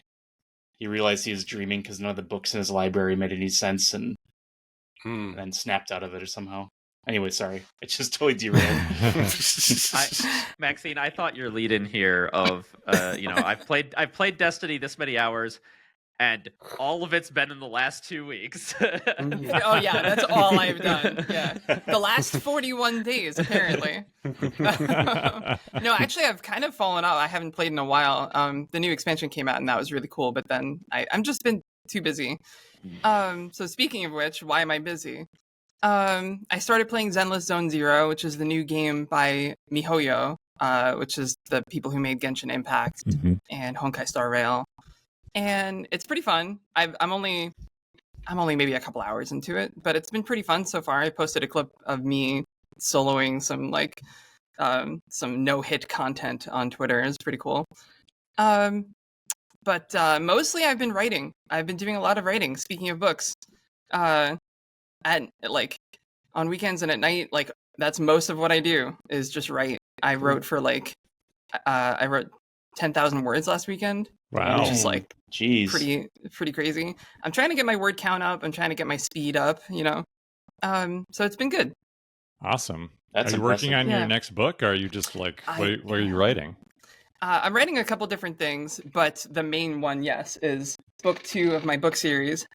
realized he was dreaming because none of the books in his library made any sense, and Hmm. then snapped out of it or somehow. Anyway, sorry, it just totally derailed. Maxine, I thought your lead in here of I've played Destiny this many hours, and all of it's been in the last 2 weeks. Oh yeah, that's all I've done. Yeah, the last 41 days apparently. No, actually, I've kind of fallen off. I haven't played in a while. The new expansion came out, and that was really cool. But then I'm just been too busy. So speaking of which, why am I busy? I started playing Zenless Zone Zero, which is the new game by MiHoYo, which is the people who made Genshin Impact Mhm. and Honkai Star Rail, and it's pretty fun. I'm only maybe a couple hours into it, but it's been pretty fun so far. I posted a clip of me soloing some no-hit content on Twitter. It's pretty cool. But mostly I've been writing. I've been doing a lot of writing. Speaking of books, at like on weekends and at night, like that's most of what I do is just write. I wrote for I wrote 10,000 words last weekend, Wow. which is like Jeez. pretty crazy. I'm trying to get my word count up. I'm trying to get my speed up. So it's been good. Awesome. That's are you working impressive. on your Yeah. next book, or are you just like, I- what are you writing? I'm writing a couple different things, but the main one, yes, is book 2 of my book series.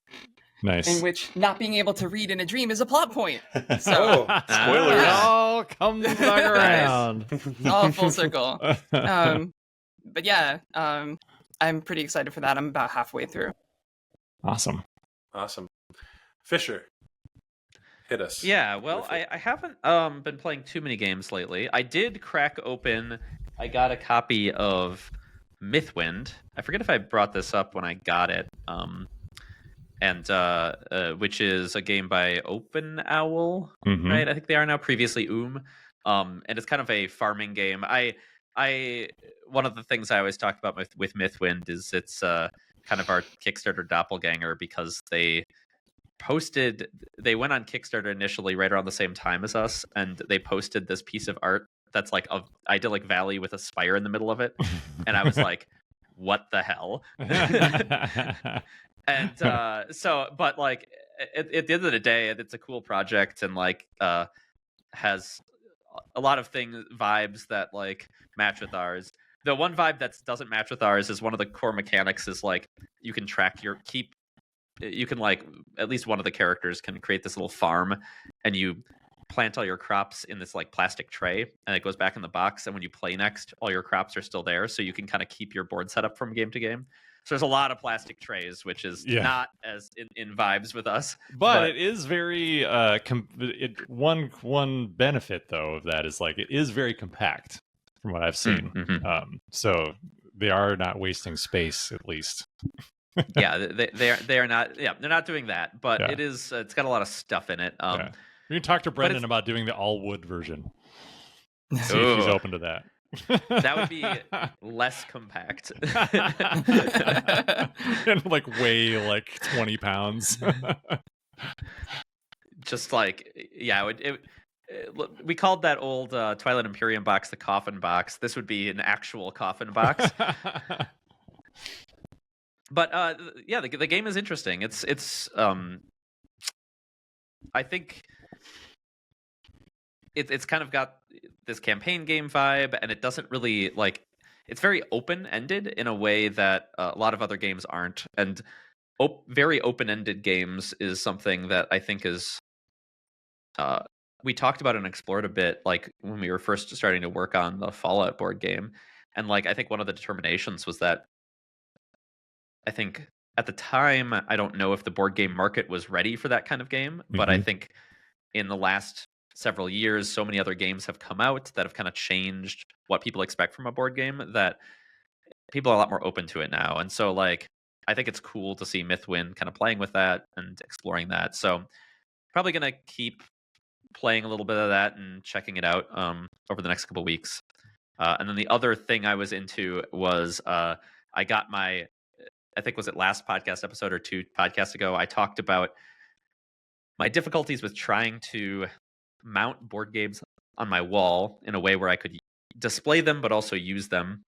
Nice. in which not being able to read in a dream is a plot point. So Oh, spoilers. Yeah. all comes back around. all full circle. But yeah, I'm pretty excited for that. I'm about halfway through. Awesome. Awesome. Fisher, hit us. Yeah, well, with it. I haven't been playing too many games lately. I did crack open. I got a copy of Mythwind. I forget if I brought this up when I got it. Which is a game by Open Owl, Mhm. right? I think they are now. Previously, and it's kind of a farming game. One of the things I always talk about with Mythwind is it's kind of our Kickstarter doppelganger, because they went on Kickstarter initially right around the same time as us, and they posted this piece of art that's like a idyllic valley with a spire in the middle of it, and I was like, what the hell? And but like at the end of the day, it's a cool project, and like has a lot of vibes that like match with ours. The one vibe that doesn't match with ours is one of the core mechanics is like you can track you can like at least one of the characters can create this little farm, and you plant all your crops in this like plastic tray, and it goes back in the box, and when you play next, all your crops are still there, so you can kind of keep your board set up from game to game. So there's a lot of plastic trays, which is not as in vibes with us. But it is very one benefit though of that is like it is very compact from what I've seen. Mm-hmm. So they are not wasting space, at least. Yeah, they are not. Yeah, they're not doing that. But it is. It's got a lot of stuff in it. We can talk to Brendan about doing the all wood version. See if he's open to that. That would be less compact. And like weigh like 20 pounds. Just like, yeah, we called that old Twilight Imperium box the coffin box. This would be an actual coffin box. But yeah, the game is interesting. It's I think it's kind of got this campaign game vibe, and it doesn't really like. It's very open-ended in a way that a lot of other games aren't, and very open-ended games is something that I think is. We talked about and explored a bit, like when we were first starting to work on the Fallout board game, and like I think one of the determinations was that. I think at the time, I don't know if the board game market was ready for that kind of game, but I think in the last several years, so many other games have come out that have kind of changed what people expect from a board game that people are a lot more open to it now. And so like, I think it's cool to see Mythwind kind of playing with that and exploring that. So probably going to keep playing a little bit of that and checking it out over the next couple of weeks. And then the other thing I was into was I got I think was it last podcast episode or 2 podcasts ago, I talked about my difficulties with trying to mount board games on my wall in a way where I could display them but also use them.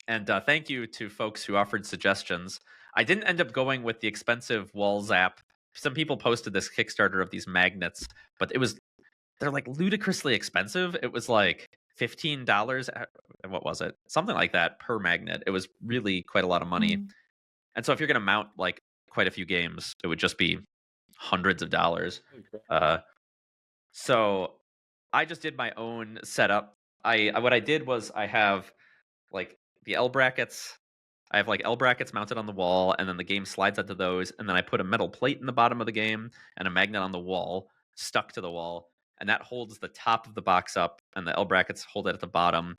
And thank you to folks who offered suggestions. I didn't end up going with the expensive wall zap. Some people posted this Kickstarter of these magnets, but they're like ludicrously expensive. It was like $15, what was it? Something like that per magnet. It was really quite a lot of money. And so if you're going to mount like quite a few games, it would just be hundreds of dollars. So I just did my own setup. What I did was I have like the L brackets. I have like L brackets mounted on the wall, and then the game slides onto those. And then I put a metal plate in the bottom of the game and a magnet on the wall, stuck to the wall. And that holds the top of the box up, and the L brackets hold it at the bottom.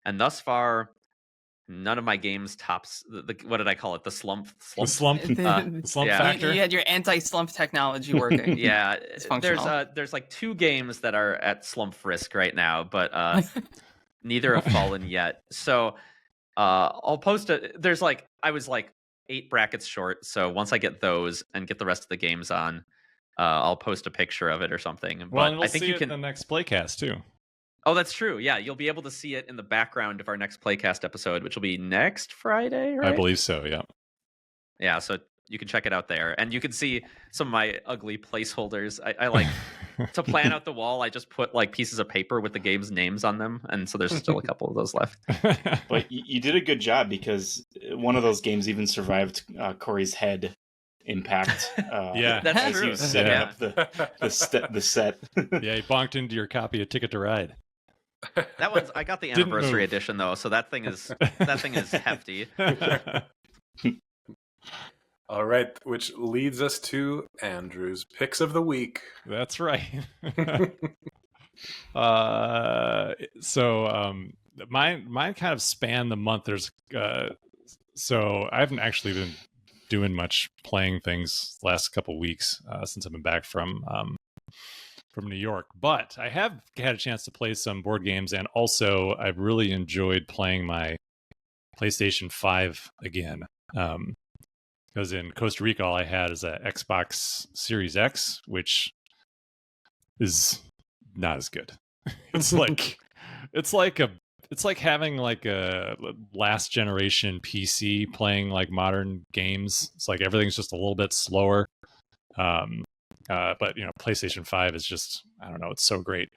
And thus far, none of my games tops what did I call it? The slump factor. You had your anti-slump technology working. Yeah, there's like 2 games that are at slump risk right now, but neither have fallen yet. So I'll post there's like I was like 8 brackets short. So once I get those and get the rest of the games on, I'll post a picture of it or something. Well, but and we'll I think see you it can in the next playcast too. Oh, that's true. Yeah, you'll be able to see it in the background of our next Playcast episode, which will be next Friday, right? I believe so, yeah. Yeah, so you can check it out there. And you can see some of my ugly placeholders. I like, to plan out the wall, I just put like pieces of paper with the game's names on them. And so there's still a couple of those left. But you did a good job, because one of those games even survived Corey's head impact. Yeah. That's as true. you set Yeah. up the set. Yeah, he bonked into your copy of Ticket to Ride. That one's I got the Didn't anniversary move. edition though, so that thing is hefty. All right, which leads us to Andrew's picks of the week. That's right. Mine kind of span the month. There's so I haven't actually been doing much playing things last couple weeks since I've been back from New York, but I have had a chance to play some board games, and also I've really enjoyed playing my PlayStation 5 again. Because in Costa Rica, all I had is a Xbox Series X, which is not as good. It's like having like a last generation PC playing like modern games. It's like everything's just a little bit slower. But PlayStation 5 is just, I don't know, it's so great.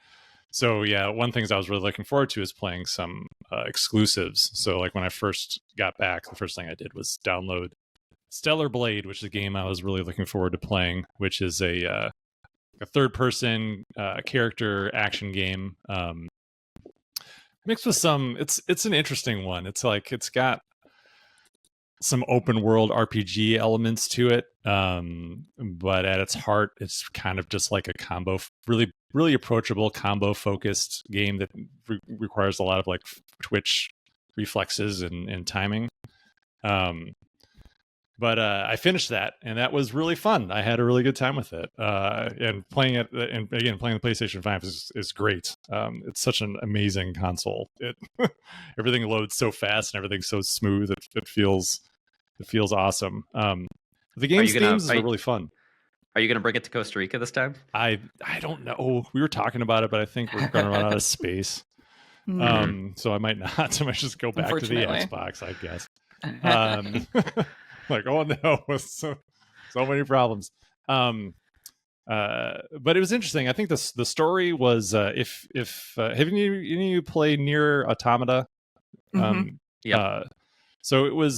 So yeah, one of the things I was really looking forward to is playing some exclusives. So like when I first got back, the first thing I did was download Stellar Blade, which is a game I was really looking forward to playing, which is a third-person character action game mixed with some. It's an interesting one. It's got some open world RPG elements to it, but at its heart, it's kind of just like a combo, really approachable combo focused game that requires a lot of like twitch reflexes and timing. But I finished that, and that was really fun. I had a really good time with it. And playing it, and again, playing the PlayStation 5 is great. It's such an amazing console. Everything loads so fast, and everything's so smooth. It feels awesome. The game's themes are really fun. Are you going to bring it to Costa Rica this time? I don't know. We were talking about it, but I think we're going to run out of space. So I might not. I might just go back to the Xbox, I guess. Like, oh no, so many problems. But it was interesting. I think the story was if have any of you played Nier Automata? Yeah. So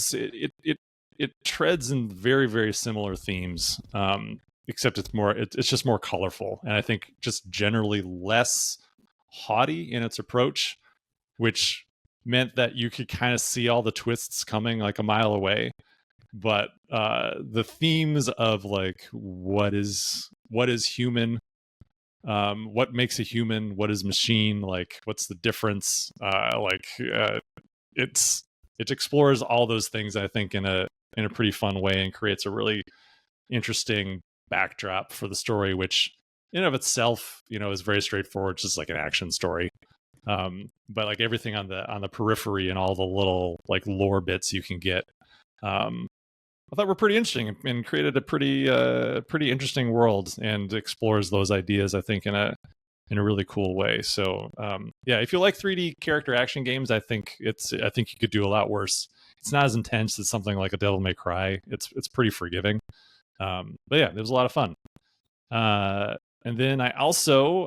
it treads in very, very similar themes, except it's just more colorful, and I think just generally less haughty in its approach, which meant that you could kind of see all the twists coming like a mile away. But the themes of like what is human, what makes a human, what is machine, like what's the difference, it explores all those things, I think, in a pretty fun way, and creates a really interesting backdrop for the story, which in of itself, is very straightforward, just like an action story. But like everything on the periphery and all the little like lore bits you can get, I thought were pretty interesting, and created a pretty interesting world, and explores those ideas, I think, in a really cool way. So yeah, if you like 3D character action games, I think you could do a lot worse. It's not as intense as something like a Devil May Cry. It's pretty forgiving. But yeah, it was a lot of fun. And then I also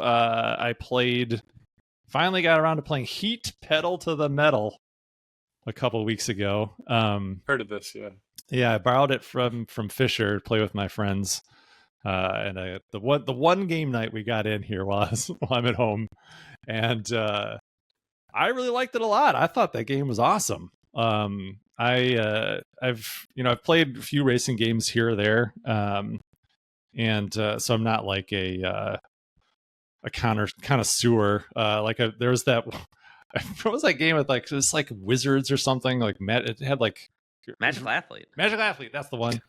finally got around to playing Heat Pedal to the Metal a couple weeks ago. Heard of this, yeah. Yeah, I borrowed it from Fisher to play with my friends, and the one game night we got in here while I'm at home, and I really liked it a lot. I thought that game was awesome. I've played a few racing games here or there, and so I'm not like a connoisseur. There was that. What was that game with like it's like wizards or something like it had like. Magical Athlete. That's the one.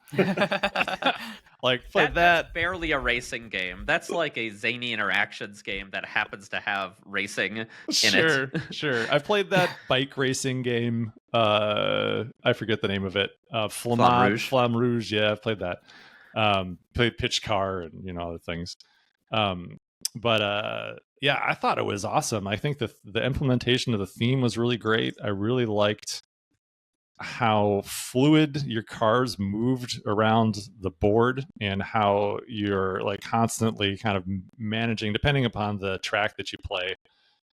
Like played that. That's barely a racing game. That's like a zany interactions game that happens to have racing in it. Sure. I've played that bike racing game. I forget the name of it. Flamme Rouge. Yeah, I've played that. Played Pitch Car and other things. But yeah, I thought it was awesome. I think the implementation of the theme was really great. I really liked how fluid your cars moved around the board, and how you're like constantly kind of managing, depending upon the track that you play,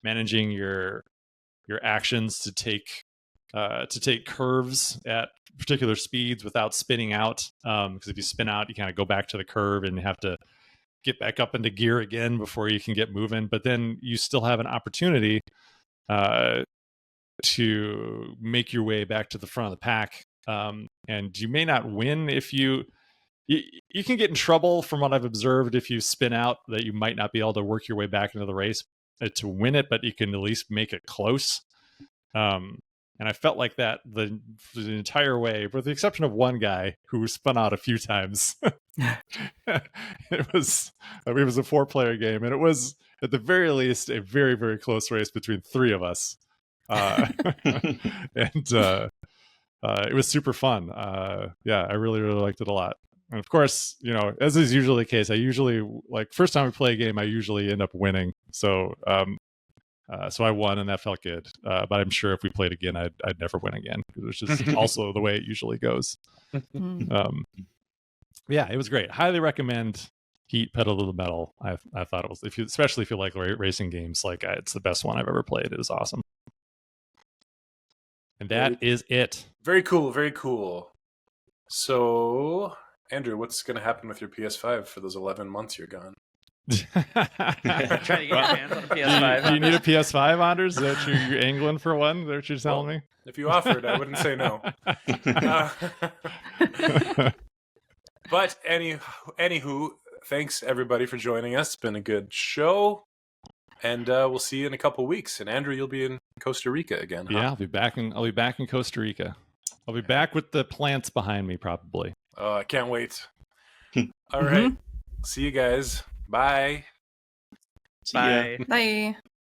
managing your actions to take curves at particular speeds without spinning out. Because if you spin out, you kind of go back to the curve and have to get back up into gear again before you can get moving. But then you still have an opportunity to make your way back to the front of the pack. And you may not win if you can get in trouble, from what I've observed, if you spin out, that you might not be able to work your way back into the race to win it, but you can at least make it close. And I felt like that the entire way, with the exception of one guy who spun out a few times. it was a 4-player game, and it was at the very least a very, very close race between 3 of us. And it was super fun. Yeah, I really, really liked it a lot. And of course, as is usually the case, I usually, like, first time we play a game, I usually end up winning. So I won, and that felt good. But I'm sure if we played again, I'd never win again. It was just also the way it usually goes. Yeah, it was great. Highly recommend Heat Pedal to the Metal. I thought it was, especially if you like racing games, like it's the best one I've ever played. It was awesome. And that is it. Very cool. Very cool. So, Andrew, what's going to happen with your PS5 for those 11 months you're gone? Trying to get your hands on a PS5. Do you need a PS5, Anders? Is that you're angling for one? Is that what you're telling me? If you offered, I wouldn't say no. But anywho, thanks everybody for joining us. It's been a good show, and we'll see you in a couple weeks. And Andrew, you'll be in Costa Rica again. Huh? Yeah, I'll be back in Costa Rica. I'll be back with the plants behind me, probably. Oh, I can't wait. All right, see you guys. Bye. See ya. Bye.